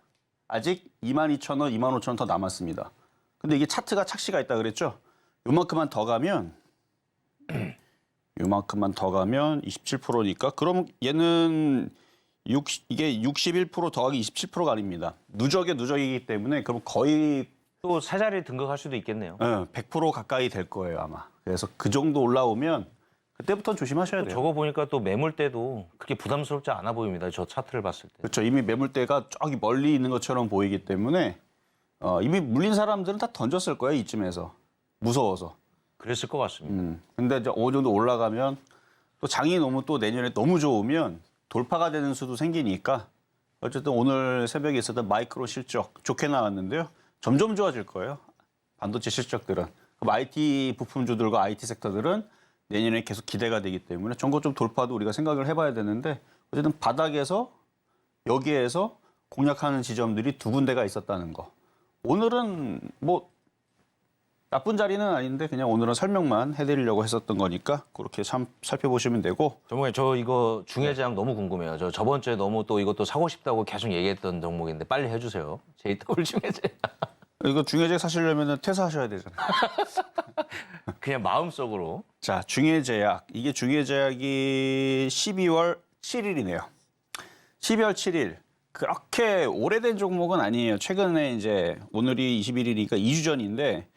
아직 22,000원, 25,000원 더 남았습니다. 근데 이게 차트가 착시가 있다 그랬죠? 요만큼만 더 가면 27%니까 그럼 얘는 이게 61% 더하기 27%가 아닙니다. 누적의 누적이기 때문에 그럼 거의 또 세 자리 등극할 수도 있겠네요. 100% 가까이 될 거예요 아마. 그래서 그 정도 올라오면 그때부터는 조심하셔야 돼요. 저거 보니까 또 매물대도 그렇게 부담스럽지 않아 보입니다. 저 차트를 봤을 때. 그렇죠. 이미 매물대가 저기 멀리 있는 것처럼 보이기 때문에 이미 물린 사람들은 다 던졌을 거예요. 이쯤에서. 무서워서. 그랬을 것 같습니다. 근데 이제 어느 정도 올라가면 또 장이 너무 또 내년에 너무 좋으면 돌파가 되는 수도 생기니까 어쨌든 오늘 새벽에 있었던 마이크로 실적 좋게 나왔는데요. 점점 좋아질 거예요. 반도체 실적들은. 그럼 IT 부품주들과 IT 섹터들은 내년에 계속 기대가 되기 때문에 전고점 돌파도 우리가 생각을 해봐야 되는데 어쨌든 바닥에서 여기에서 공략하는 지점들이 두 군데가 있었다는 거. 오늘은 뭐 나쁜 자리는 아닌데 그냥 오늘은 설명만 해드리려고 했었던 거니까 그렇게 참 살펴보시면 되고. 전문가님, 저 이거 중해제약 너무 궁금해요. 저 저번 주에 너무 또 이것도 사고 싶다고 계속 얘기했던 종목인데 빨리 해주세요. JW 중해제약. 이거 중해제약 사시려면 퇴사하셔야 되잖아요. 그냥 마음속으로. 자, 중해제약. 이게 중해제약이 12월 7일이네요. 12월 7일. 그렇게 오래된 종목은 아니에요. 최근에 이제 오늘이 21일이니까 2주 전인데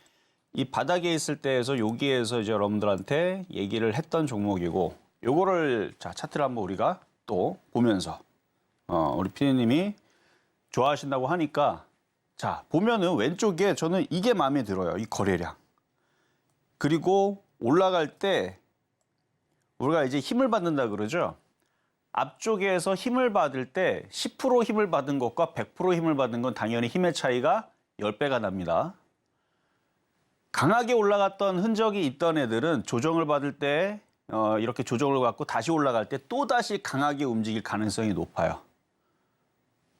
이 바닥에 있을 때에서 여기에서 이제 여러분들한테 얘기를 했던 종목이고 요거를 자, 차트를 한번 우리가 또 보면서 우리 피디님이 좋아하신다고 하니까 자, 보면은 왼쪽에 저는 이게 마음에 들어요. 이 거래량. 그리고 올라갈 때 우리가 이제 힘을 받는다 그러죠. 앞쪽에서 힘을 받을 때 10% 힘을 받은 것과 100% 힘을 받은 건 당연히 힘의 차이가 10배가 납니다. 강하게 올라갔던 흔적이 있던 애들은 조정을 받을 때 이렇게 조정을 받고 다시 올라갈 때 또다시 강하게 움직일 가능성이 높아요.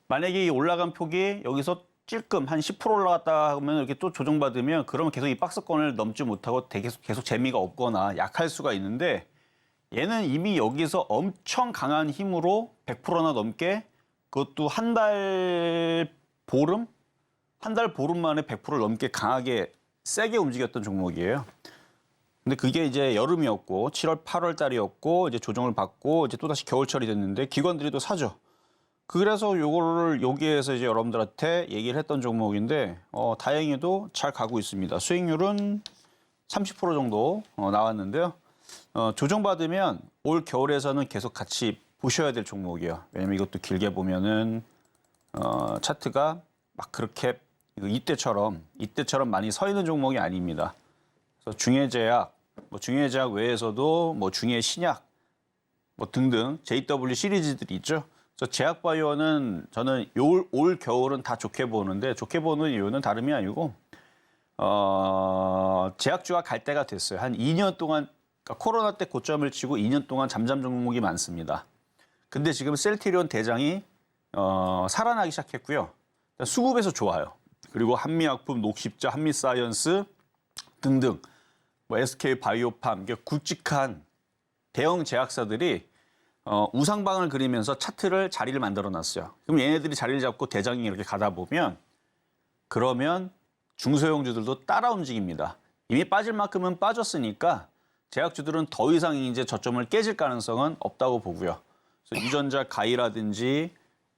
만약에 이 올라간 폭이 여기서 찔끔 한 10% 올라갔다 하면 이렇게 또 조정받으면 그러면 계속 이 박스권을 넘지 못하고 계속 재미가 없거나 약할 수가 있는데 얘는 이미 여기서 엄청 강한 힘으로 100%나 넘게 그것도 한 달 보름 만에 100% 넘게 강하게 세게 움직였던 종목이에요. 근데 그게 이제 여름이었고 7월, 8월 달이었고 이제 조정을 받고 이제 또다시 겨울철이 됐는데 기관들이 또 사죠. 그래서 요거를 여기에서 이제 여러분들한테 얘기를 했던 종목인데 다행히도 잘 가고 있습니다. 수익률은 30% 정도 나왔는데요. 조정받으면 올 겨울에서는 계속 같이 보셔야 될 종목이에요. 왜냐면 이것도 길게 보면은 차트가 막 그렇게 이때처럼 많이 서 있는 종목이 아닙니다. 그래서 중해제약, 중해제약 외에서도 중해신약 등등 JW 시리즈들이 있죠. 그래서 제약바이오는 저는 올 겨울은 다 좋게 보는데 좋게 보는 이유는 다름이 아니고 제약주가 갈 때가 됐어요. 한 2년 동안 그러니까 코로나 때 고점을 치고 2년 동안 잠잠 종목이 많습니다. 근데 지금 셀트리온 대장이 살아나기 시작했고요. 수급에서 좋아요. 그리고 한미약품, 녹십자, 한미사이언스 등등 SK 바이오팜 굵직한 대형 제약사들이 우상방을 그리면서 차트를 자리를 만들어 놨어요. 그럼 얘네들이 자리를 잡고 대장이 이렇게 가다 보면 그러면 중소형주들도 따라 움직입니다. 이미 빠질 만큼은 빠졌으니까 제약주들은 더 이상 이제 저점을 깨질 가능성은 없다고 보고요. 그래서 유전자 가이라든지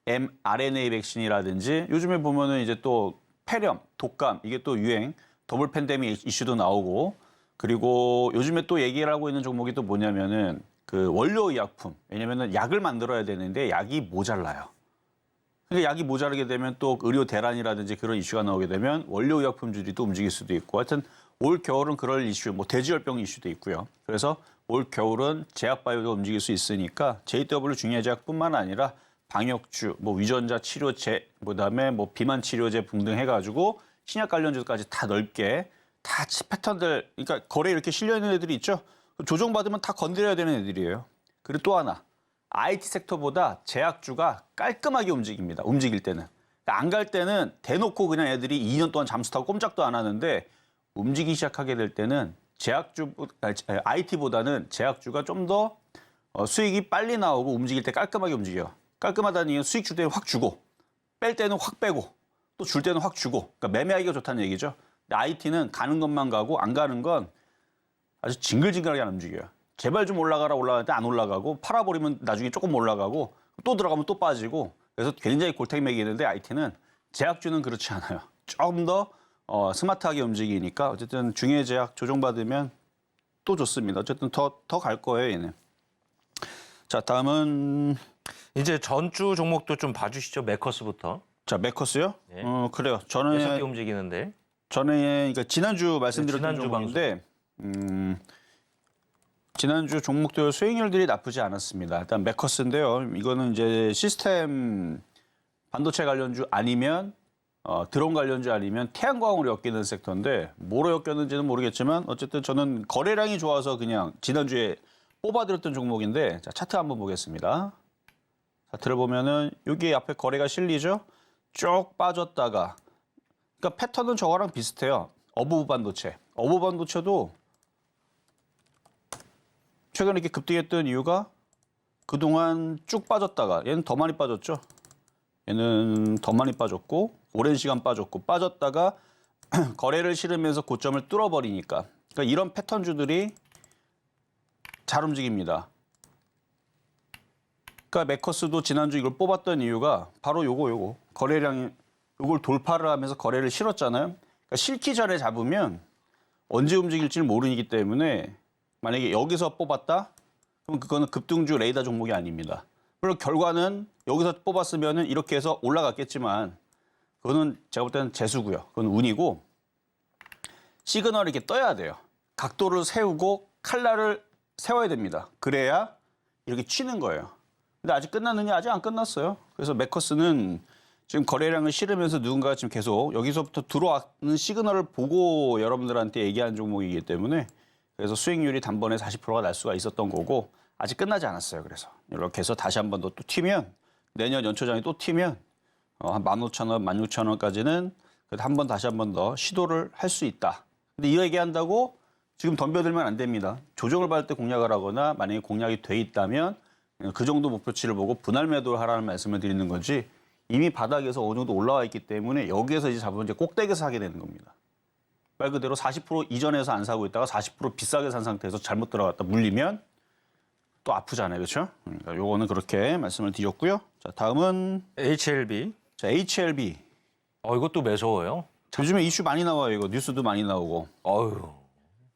mRNA 백신이라든지 요즘에 보면은 이제 또 폐렴, 독감 이게 또 유행, 더블 팬데믹 이슈도 나오고 그리고 요즘에 또 얘기를 하고 있는 종목이 또 뭐냐면은 그 원료 의약품. 왜냐면은 약을 만들어야 되는데 약이 모자라요. 그러니까 약이 모자라게 되면 또 의료 대란이라든지 그런 이슈가 나오게 되면 원료 의약품주들이 또 움직일 수도 있고 하여튼 올 겨울은 그럴 이슈, 돼지열병 이슈도 있고요. 그래서 올 겨울은 제약바이오도 움직일 수 있으니까 JW 중해제약뿐만 아니라 방역주, 위전자 치료제, 그다음에 비만 치료제 등등 해가지고 신약 관련주까지 다 넓게 다 패턴들, 그러니까 거래에 이렇게 실려 있는 애들이 있죠. 조정받으면 다 건드려야 되는 애들이에요. 그리고 또 하나, IT 섹터보다 제약주가 깔끔하게 움직입니다. 움직일 때는. 안 갈 때는 대놓고 그냥 애들이 2년 동안 잠수 타고 꼼짝도 안 하는데 움직이기 시작하게 될 때는 IT보다는 제약주가 좀 더 수익이 빨리 나오고 움직일 때 깔끔하게 움직여요. 깔끔하다는 얘기는 수익 줄 때는 확 주고 뺄 때는 확 빼고 또 줄 때는 확 주고 그러니까 매매하기가 좋다는 얘기죠. 근데 IT는 가는 것만 가고 안 가는 건 아주 징글징글하게 안 움직여요. 제발 좀 올라가는데 안 올라가고 팔아버리면 나중에 조금 올라가고 또 들어가면 또 빠지고 그래서 굉장히 골탕 먹이는데 IT는 제약주는 그렇지 않아요. 조금 더 스마트하게 움직이니까 어쨌든 중해제약 조정받으면 또 좋습니다. 어쨌든 더 갈 거예요, 얘는. 자, 다음은 이제 전주 종목도 좀 봐주시죠. 메커스부터. 자, 메커스요? 네. 그래요. 6개 움직이는데. 그러니까 지난주 말씀드렸던 지난주 종목인데 지난주 종목들 수익률들이 나쁘지 않았습니다. 일단 메커스인데요. 이거는 이제 시스템 반도체 관련주 아니면 드론 관련주 아니면 태양광으로 엮이는 섹터인데 뭐로 엮였는지는 모르겠지만 어쨌든 저는 거래량이 좋아서 그냥 지난주에 뽑아드렸던 종목인데 자, 차트 한번 보겠습니다. 차트를 보면은 여기 앞에 거래가 실리죠? 쭉 빠졌다가 그러니까 패턴은 저거랑 비슷해요. 어부부 반도체. 어부부 반도체도 최근에 이렇게 급등했던 이유가 그동안 쭉 빠졌다가 얘는 더 많이 빠졌죠. 얘는 더 많이 빠졌고 오랜 시간 빠졌고 빠졌다가 거래를 실으면서 고점을 뚫어버리니까 그러니까 이런 패턴주들이 잘 움직입니다. 그러니까 메커스도 지난주 이걸 뽑았던 이유가 바로 요거 거래량이 요걸 돌파를 하면서 거래를 실었잖아요. 그러니까 실기 전에 잡으면 언제 움직일지를 모르기 때문에 만약에 여기서 뽑았다? 그럼 그거는 급등주 레이더 종목이 아닙니다. 물론 결과는 여기서 뽑았으면 이렇게 해서 올라갔겠지만 그거는 제가 볼 때는 재수고요. 그건 운이고 시그널을 이렇게 떠야 돼요. 각도를 세우고 칼날을 세워야 됩니다. 그래야 이렇게 치는 거예요. 근데 아직 끝났느냐? 아직 안 끝났어요. 그래서 메커스는 지금 거래량을 실으면서 누군가가 지금 계속 여기서부터 들어왔는 시그널을 보고 여러분들한테 얘기한 종목이기 때문에 그래서 수익률이 단번에 40%가 날 수가 있었던 거고 아직 끝나지 않았어요. 그래서 이렇게 해서 다시 한 번 더 또 튀면 내년 연초장에 또 튀면 한 15,000원, 16,000원까지는 그래도 한 번 다시 한 번 더 시도를 할 수 있다. 근데 이 얘기한다고 지금 덤벼들면 안 됩니다. 조정을 받을 때 공략을 하거나 만약에 공략이 돼 있다면 그 정도 목표치를 보고 분할 매도를 하라는 말씀을 드리는 거지 이미 바닥에서 어느 정도 올라와 있기 때문에 여기에서 이제 잡으면 이제 꼭대기에서 사게 되는 겁니다. 말 그대로 40% 이전에서 안 사고 있다가 40% 비싸게 산 상태에서 잘못 들어갔다 물리면 또 아프잖아요. 그렇죠? 그러니까 요거는 그렇게 말씀을 드렸고요. 자, 다음은 HLB. 자, HLB. 이것도 매서워요. 요즘에 이슈 많이 나와요. 이거 뉴스도 많이 나오고. 어휴.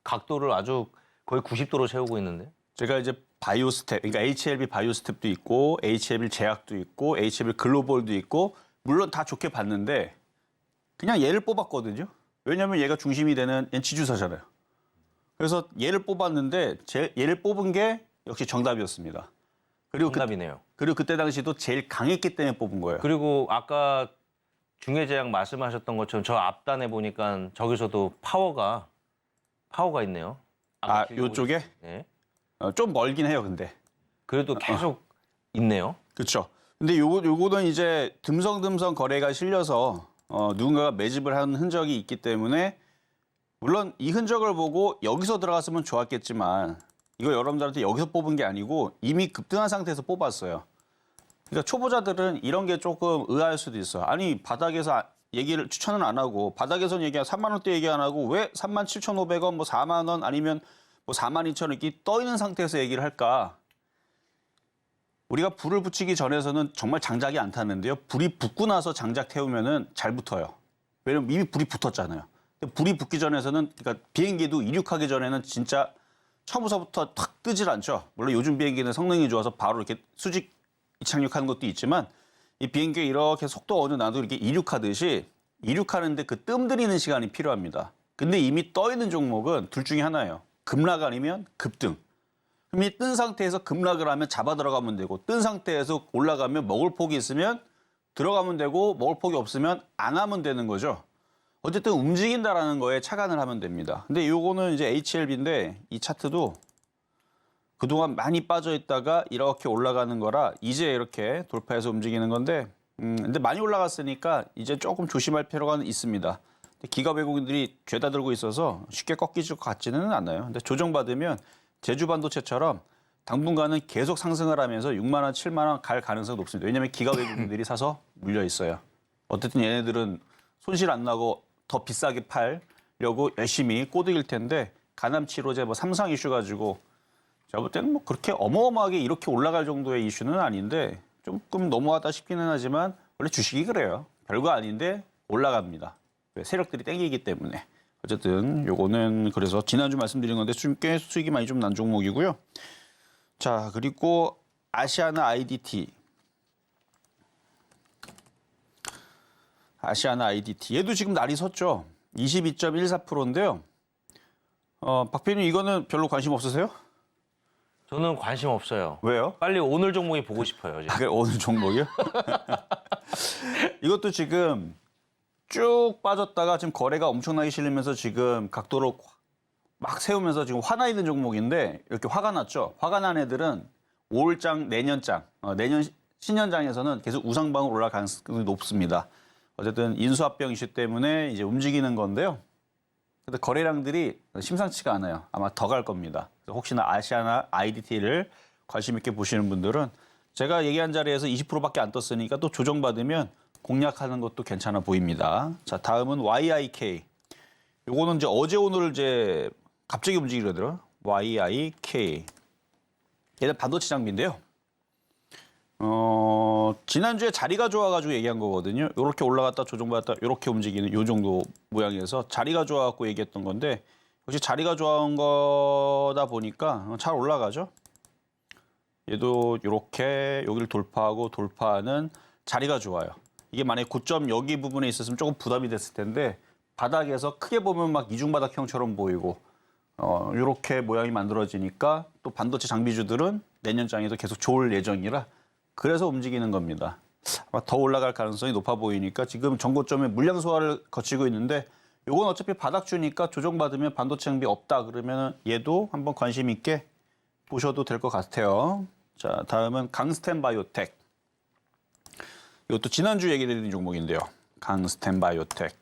각도를 아주 거의 90도로 세우고 있는데. 제가 이제 바이오스텝, 그러니까 HLB 바이오스텝도 있고 HLB 제약도 있고 HLB 글로벌도 있고 물론 다 좋게 봤는데 그냥 얘를 뽑았거든요. 왜냐하면 얘가 중심이 되는 지주사잖아요. 그래서 얘를 뽑았는데 얘를 뽑은 게 역시 정답이었습니다. 그리고 정답이네요. 그리고 그때 당시도 제일 강했기 때문에 뽑은 거예요. 그리고 아까 중해제약 말씀하셨던 것처럼 저 앞단에 보니까 저기서도 파워가 있네요. 아, 길고 요쪽에? 네. 좀 멀긴 해요, 근데. 그래도 계속 있네요. 그렇죠. 근데 요거는 이제 듬성듬성 거래가 실려서 누군가가 매집을 한 흔적이 있기 때문에 물론 이 흔적을 보고 여기서 들어갔으면 좋았겠지만 이거 여러분들한테 여기서 뽑은 게 아니고 이미 급등한 상태에서 뽑았어요. 그러니까 초보자들은 이런 게 조금 의아할 수도 있어요. 아니 바닥에서 얘기를 추천은 안 하고 바닥에서는 얘기 3만 원대 얘기 안 하고 왜 37,500원 뭐 4만 원 아니면 뭐 42,000원 이렇게 떠 있는 상태에서 얘기를 할까? 우리가 불을 붙이기 전에서는 정말 장작이 안 탔는데요. 불이 붙고 나서 장작 태우면은 잘 붙어요. 왜냐면 이미 불이 붙었잖아요. 근데 불이 붙기 전에서는 그러니까 비행기도 이륙하기 전에는 진짜 처음부터 탁 뜨질 않죠. 물론 요즘 비행기는 성능이 좋아서 바로 이렇게 수직 이착륙하는 것도 있지만 이 비행기가 이렇게 속도가 어느 나도 이렇게 이륙하듯이 이륙하는데 그 뜸들이는 시간이 필요합니다. 근데 이미 떠 있는 종목은 둘 중에 하나예요. 급락 아니면 급등. 그럼 이 뜬 상태에서 급락을 하면 잡아 들어가면 되고 뜬 상태에서 올라가면 먹을 폭이 있으면 들어가면 되고 먹을 폭이 없으면 안 하면 되는 거죠. 어쨌든 움직인다라는 거에 착안을 하면 됩니다. 근데 요거는 이제 HLB인데 이 차트도 그동안 많이 빠져 있다가 이렇게 올라가는 거라 이제 이렇게 돌파해서 움직이는 건데 근데 많이 올라갔으니까 이제 조금 조심할 필요가 있습니다. 기가 외국인들이 죄다 들고 있어서 쉽게 꺾이질 것 같지는 않아요. 근데 조정받으면 제주 반도체처럼 당분간은 계속 상승을 하면서 6만 원, 7만 원 갈 가능성이 높습니다. 왜냐하면 기가 외국인들이 사서 물려 있어요. 어쨌든 얘네들은 손실 안 나고 더 비싸게 팔려고 열심히 꼬드길 텐데 간암 치료제 뭐 삼상 이슈 가지고 제가 볼 때는 뭐 그렇게 어마어마하게 이렇게 올라갈 정도의 이슈는 아닌데 조금 너무하다 싶기는 하지만 원래 주식이 그래요. 별거 아닌데 올라갑니다. 세력들이 땡기기 때문에 어쨌든 요거는 그래서 지난주 말씀드린 건데 꽤 수익이 많이 좀 난 종목이고요. 자, 그리고 아시아나 IDT. 아시아나 IDT. 얘도 지금 날이 섰죠. 22.14%인데요. 박PD님 이거는 별로 관심 없으세요? 저는 관심 없어요. 왜요? 빨리 오늘 종목이 보고 싶어요. 지금. 그래, 오늘 종목이요? 이것도 지금 쭉 빠졌다가 지금 거래가 엄청나게 실리면서 지금 각도로 막 세우면서 지금 화나 있는 종목인데 이렇게 화가 났죠. 화가 난 애들은 5월장, 내년장, 내년 신년장에서는 계속 우상방으로 올라갈 가능성이 높습니다. 어쨌든 인수합병 이슈 때문에 이제 움직이는 건데요. 근데 거래량들이 심상치가 않아요. 아마 더 갈 겁니다. 그래서 혹시나 아시아나 IDT를 관심 있게 보시는 분들은 제가 얘기한 자리에서 20%밖에 안 떴으니까 또 조정받으면 공략하는 것도 괜찮아 보입니다. 자, 다음은 YIK. 요거는 이제 어제 오늘 이제 갑자기 움직이더라고요. YIK. 얘는 반도체 장비인데요. 지난주에 자리가 좋아가지고 얘기한 거거든요. 이렇게 올라갔다 조정받았다 이렇게 움직이는 요 정도 모양에서 자리가 좋아갖고 얘기했던 건데 역시 자리가 좋아한 거다 보니까 잘 올라가죠. 얘도 이렇게 여기를 돌파하는 자리가 좋아요. 이게 만약에 고점 여기 부분에 있었으면 조금 부담이 됐을 텐데 바닥에서 크게 보면 막 이중바닥형처럼 보이고 이렇게 모양이 만들어지니까 또 반도체 장비주들은 내년장에도 계속 좋을 예정이라 그래서 움직이는 겁니다. 아마 더 올라갈 가능성이 높아 보이니까 지금 전고점에 물량 소화를 거치고 있는데 이건 어차피 바닥주니까 조정받으면 반도체 장비 없다 그러면 얘도 한번 관심 있게 보셔도 될 것 같아요. 자, 다음은 강스텐 바이오텍. 이것도 지난주 얘기드린 종목인데요. 강스텐 바이오텍.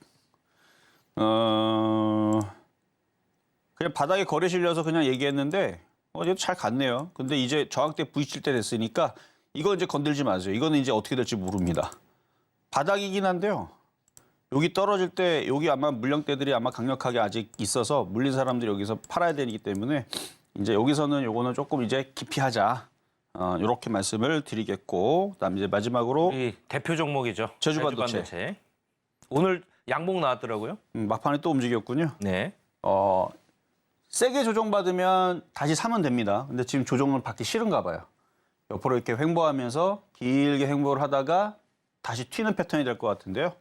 그냥 바닥에 거래 실려서 그냥 얘기했는데 얘도 잘 갔네요. 근데 이제 저항대 부딪힐 때 됐으니까 이거 이제 건들지 마세요. 이거는 이제 어떻게 될지 모릅니다. 바닥이긴 한데요. 여기 떨어질 때 여기 아마 물량대들이 아마 강력하게 아직 있어서 물린 사람들이 여기서 팔아야 되기 때문에 이제 여기서는 요거는 조금 이제 기피하자. 이렇게 말씀을 드리겠고 그다음 이제 마지막으로 우리 대표 종목이죠. 제주반도체. 오늘 양봉 나왔더라고요. 막판에 또 움직였군요. 네. 세게 조정받으면 다시 사면 됩니다. 근데 지금 조정을 받기 싫은가 봐요. 옆으로 이렇게 횡보하면서 길게 횡보를 하다가 다시 튀는 패턴이 될 것 같은데요.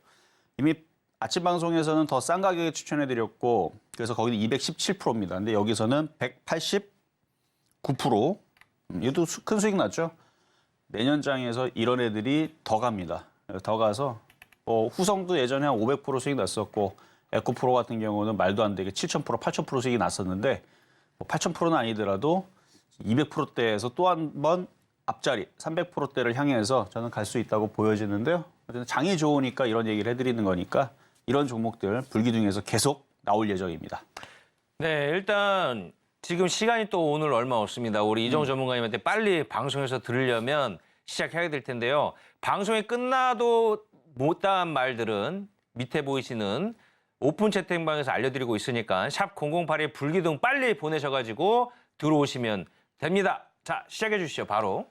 이미 아침 방송에서는 더 싼 가격에 추천해드렸고 그래서 거기는 217%입니다. 근데 여기서는 189%. 얘도 큰 수익 났죠. 내년장에서 이런 애들이 더 갑니다. 더 가서 후성도 예전에 한 500% 수익 났었고 에코프로 같은 경우는 말도 안 되게 7,000%, 8,000% 수익이 났었는데 8,000%는 아니더라도 200%대에서 또 한 번 앞자리 300%대를 향해서 저는 갈 수 있다고 보여지는데요. 장이 좋으니까 이런 얘기를 해드리는 거니까 이런 종목들 불기둥에서 계속 나올 예정입니다. 네, 일단 지금 시간이 또 오늘 얼마 없습니다. 우리 이정우 전문가님한테 빨리 방송에서 들으려면 시작해야 될 텐데요. 방송이 끝나도 못다한 말들은 밑에 보이시는 오픈 채팅방에서 알려드리고 있으니까 샵 008에 불기둥 빨리 보내셔가지고 들어오시면 됩니다. 자, 시작해 주시죠, 바로.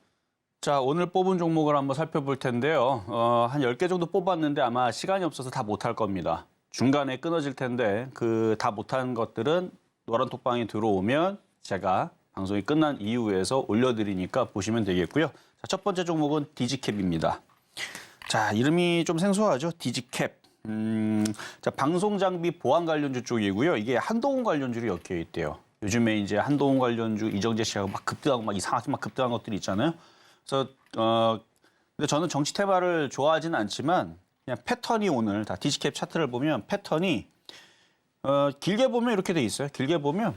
자, 오늘 뽑은 종목을 한번 살펴볼 텐데요. 한 10개 정도 뽑았는데 아마 시간이 없어서 다 못할 겁니다. 중간에 끊어질 텐데 그 다 못한 것들은 노란 톡방에 들어오면 제가 방송이 끝난 이후에서 올려드리니까 보시면 되겠고요. 자, 첫 번째 종목은 디지캡입니다. 자, 이름이 좀 생소하죠? 디지캡. 자, 방송장비 보안 관련주 쪽이고요. 이게 한동훈 관련주로 엮여 있대요. 요즘에 이제 한동훈 관련주 이정재 씨하고 막 급등하고 막 이상하게 막 급등한 것들이 있잖아요. 그래서 근데 저는 정치 테마를 좋아하지는 않지만 그냥 패턴이 오늘 다 디지캡 차트를 보면 패턴이 길게 보면 이렇게 돼 있어요. 길게 보면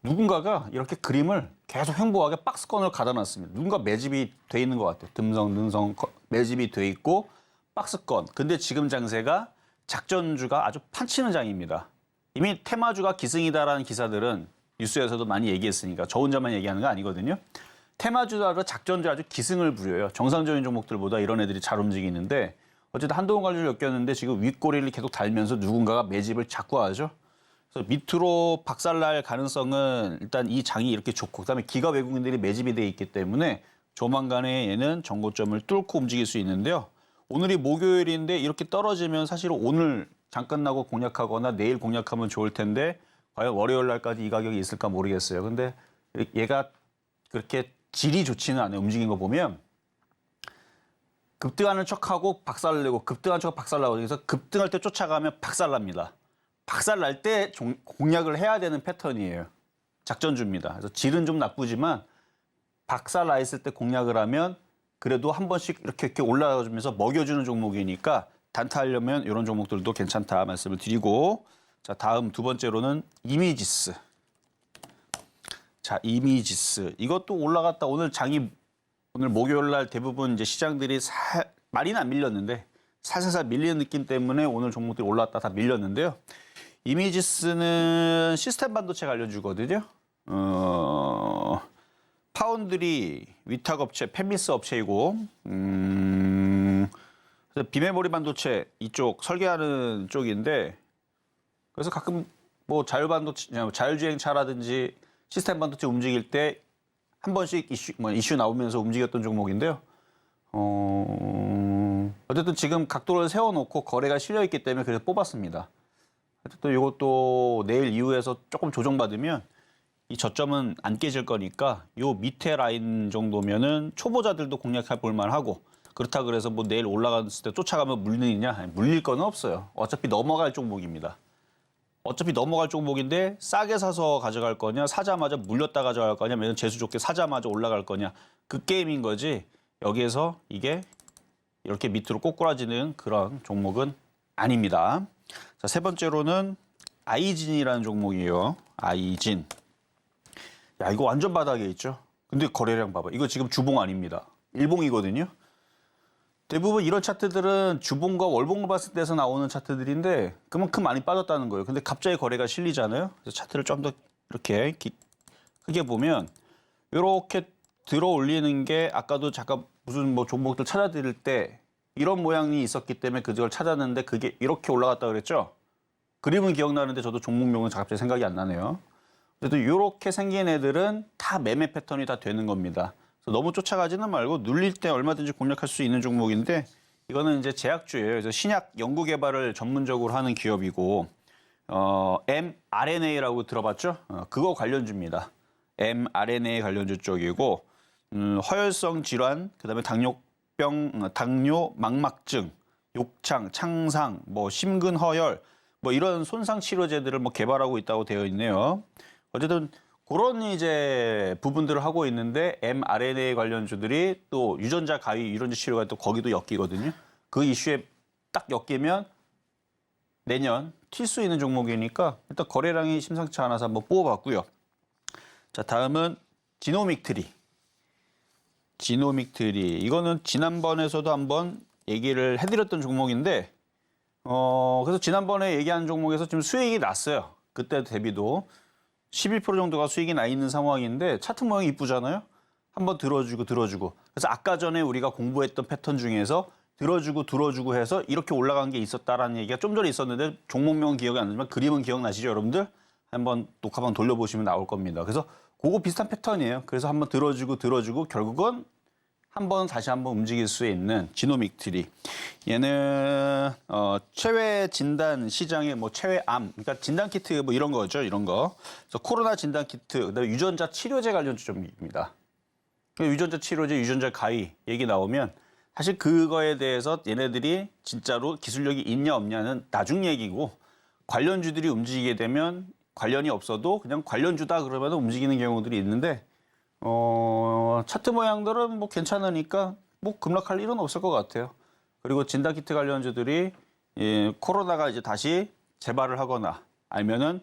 누군가가 이렇게 그림을 계속 횡보하게 박스권을 가다놨습니다. 누군가 매집이 돼 있는 것 같아요. 듬성, 능성 매집이 돼 있고 박스권. 근데 지금 장세가 작전주가 아주 판치는 장입니다. 이미 테마주가 기승이다라는 기사들은 뉴스에서도 많이 얘기했으니까 저 혼자만 얘기하는 거 아니거든요. 테마주라도 작전주 아주 기승을 부려요. 정상적인 종목들보다 이런 애들이 잘 움직이는데 어쨌든 한동훈 관련주를 엮였는데 지금 윗꼬리를 계속 달면서 누군가가 매집을 자꾸 하죠. 그래서 밑으로 박살날 가능성은 일단 이 장이 이렇게 좋고 그다음에 기가 외국인들이 매집이 돼 있기 때문에 조만간에 얘는 정고점을 뚫고 움직일 수 있는데요. 오늘이 목요일인데 이렇게 떨어지면 사실 오늘 장 끝나고 공략하거나 내일 공략하면 좋을 텐데 과연 월요일 날까지 이 가격이 있을까 모르겠어요. 근데 얘가 그렇게 질이 좋지는 않아요. 움직인 거 보면 급등하는 척하고 박살내고 급등하는 척하고 박살나고 그래서 급등할 때 쫓아가면 박살납니다. 박살날 때 공략을 해야 되는 패턴이에요. 작전주입니다. 그래서 질은 좀 나쁘지만 박살나 있을 때 공략을 하면 그래도 한 번씩 이렇게 올라가주면서 먹여주는 종목이니까 단타하려면 이런 종목들도 괜찮다 말씀을 드리고, 자, 다음 두 번째로는 이미지스. 자, 이미지스. 이것도 올라갔다 오늘 목요일 날 대부분 이제 시장들이 많이는 안 밀렸는데 살살살 밀리는 느낌 때문에 오늘 종목들이 올라왔다 다 밀렸는데요. 이미지스는 시스템 반도체 관련주거든요. 파운드리 위탁 업체, 팹리스 업체이고, 그래서 비메모리 반도체 이쪽 설계하는 쪽인데, 그래서 가끔 뭐 자율주행차라든지 시스템 반도체 움직일 때 한 번씩 이슈 나오면서 움직였던 종목인데요. 어쨌든 지금 각도를 세워놓고 거래가 실려있기 때문에 그래서 뽑았습니다. 어쨌든 이것도 내일 이후에서 조금 조정받으면 이 저점은 안 깨질 거니까 요 밑에 라인 정도면은 초보자들도 공략해 볼 만하고, 그렇다 그래서 뭐 내일 올라갔을 때 쫓아가면 물리느냐? 물릴 거는 없어요. 어차피 넘어갈 종목입니다. 어차피 넘어갈 종목인데 싸게 사서 가져갈 거냐, 사자마자 물렸다 가져갈 거냐, 매는 재수 좋게 사자마자 올라갈 거냐, 그 게임인 거지. 여기에서 이게 이렇게 밑으로 꼬꾸라지는 그런 종목은 아닙니다. 자, 세 번째로는 아이진이라는 종목이에요. 아이진. 야, 이거 완전 바닥에 있죠. 근데 거래량 봐봐. 이거 지금 주봉 아닙니다. 일봉이거든요. 대부분 이런 차트들은 주봉과 월봉을 봤을 때서 나오는 차트들인데 그만큼 많이 빠졌다는 거예요. 근데 갑자기 거래가 실리잖아요. 그래서 차트를 좀 더 이렇게 크게 보면 이렇게 들어 올리는 게 아까도 잠깐 무슨 뭐 종목들 찾아드릴 때 이런 모양이 있었기 때문에 그걸 찾았는데 그게 이렇게 올라갔다 그랬죠. 그림은 기억나는데 저도 종목명은 갑자기 생각이 안 나네요. 그래도 이렇게 생긴 애들은 다 매매 패턴이 다 되는 겁니다. 너무 쫓아가지는 말고 눌릴 때 얼마든지 공략할 수 있는 종목인데, 이거는 이제 제약주예요. 그래서 신약 연구 개발을 전문적으로 하는 기업이고, mRNA라고 들어봤죠? 그거 관련주입니다. mRNA 관련주 쪽이고, 허혈성 질환, 그다음에 당뇨 망막증, 욕창, 창상, 뭐 심근허혈, 뭐 이런 손상 치료제들을 뭐 개발하고 있다고 되어 있네요. 어쨌든 그런 이제 부분들을 하고 있는데 mRNA 관련주들이 또 유전자 가위, 유전자 치료가 또 거기도 엮이거든요. 그 이슈에 딱 엮이면 내년 튈 수 있는 종목이니까 일단 거래량이 심상치 않아서 한번 뽑아봤고요. 자, 다음은 지노믹트리. 지노믹트리. 이거는 지난번에서도 한번 얘기를 해드렸던 종목인데, 그래서 지난번에 얘기한 종목에서 지금 수익이 났어요. 그때 대비도. 11% 정도가 수익이 나 있는 상황인데 차트 모양이 이쁘잖아요. 한번 들어주고. 그래서 아까 전에 우리가 공부했던 패턴 중에서 들어주고 해서 이렇게 올라간 게 있었다라는 얘기가 좀 전에 있었는데 종목명은 기억이 안 나지만 그림은 기억나시죠, 여러분들? 한번 녹화방 돌려보시면 나올 겁니다. 그래서 그거 비슷한 패턴이에요. 그래서 한번 들어주고 결국은 다시 한번 움직일 수 있는 지노믹트리. 얘는 체외 진단 시장의 뭐 체외암, 그러니까 진단 키트 뭐 이런 거죠, 이런 거. 그래서 코로나 진단 키트, 그다음에 유전자 치료제 관련 주점입니다. 유전자 치료제, 유전자 가위 얘기 나오면 사실 그거에 대해서 얘네들이 진짜로 기술력이 있냐 없냐는 나중 얘기고, 관련주들이 움직이게 되면 관련이 없어도 그냥 관련주다 그러면 움직이는 경우들이 있는데, 차트 모양들은 뭐 괜찮으니까 뭐 급락할 일은 없을 것 같아요. 그리고 진단키트 관련주들이 코로나가 이제 다시 재발을 하거나 아니면은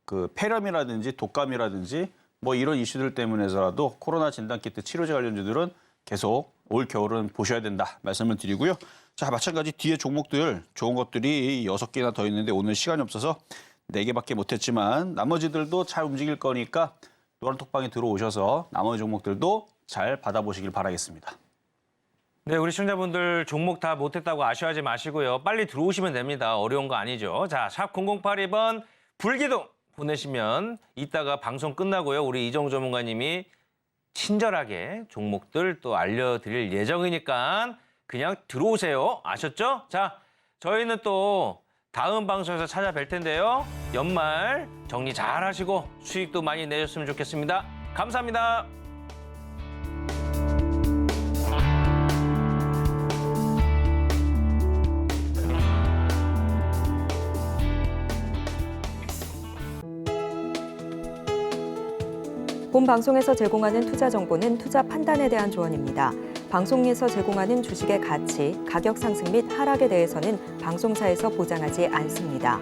그 폐렴이라든지 독감이라든지 뭐 이런 이슈들 때문에서라도 코로나 진단키트 치료제 관련주들은 계속 올 겨울은 보셔야 된다 말씀을 드리고요. 자, 마찬가지 뒤에 종목들 좋은 것들이 6개나 더 있는데 오늘 시간이 없어서 4개밖에 못했지만 나머지들도 잘 움직일 거니까 노란톡방에 들어오셔서 나머지 종목들도 잘 받아보시길 바라겠습니다. 네, 우리 시청자분들 종목 다 못했다고 아쉬워하지 마시고요. 빨리 들어오시면 됩니다. 어려운 거 아니죠. 자, 샵 0082번 불기둥 보내시면 이따가 방송 끝나고요. 우리 이정우 전문가님이 친절하게 종목들 또 알려드릴 예정이니까 그냥 들어오세요. 아셨죠? 자, 저희는 또 다음 방송에서 찾아뵐 텐데요. 연말 정리 잘 하시고 수익도 많이 내셨으면 좋겠습니다. 감사합니다. 본 방송에서 제공하는 투자 정보는 투자 판단에 대한 조언입니다. 방송에서 제공하는 주식의 가치, 가격 상승 및 하락에 대해서는 방송사에서 보장하지 않습니다.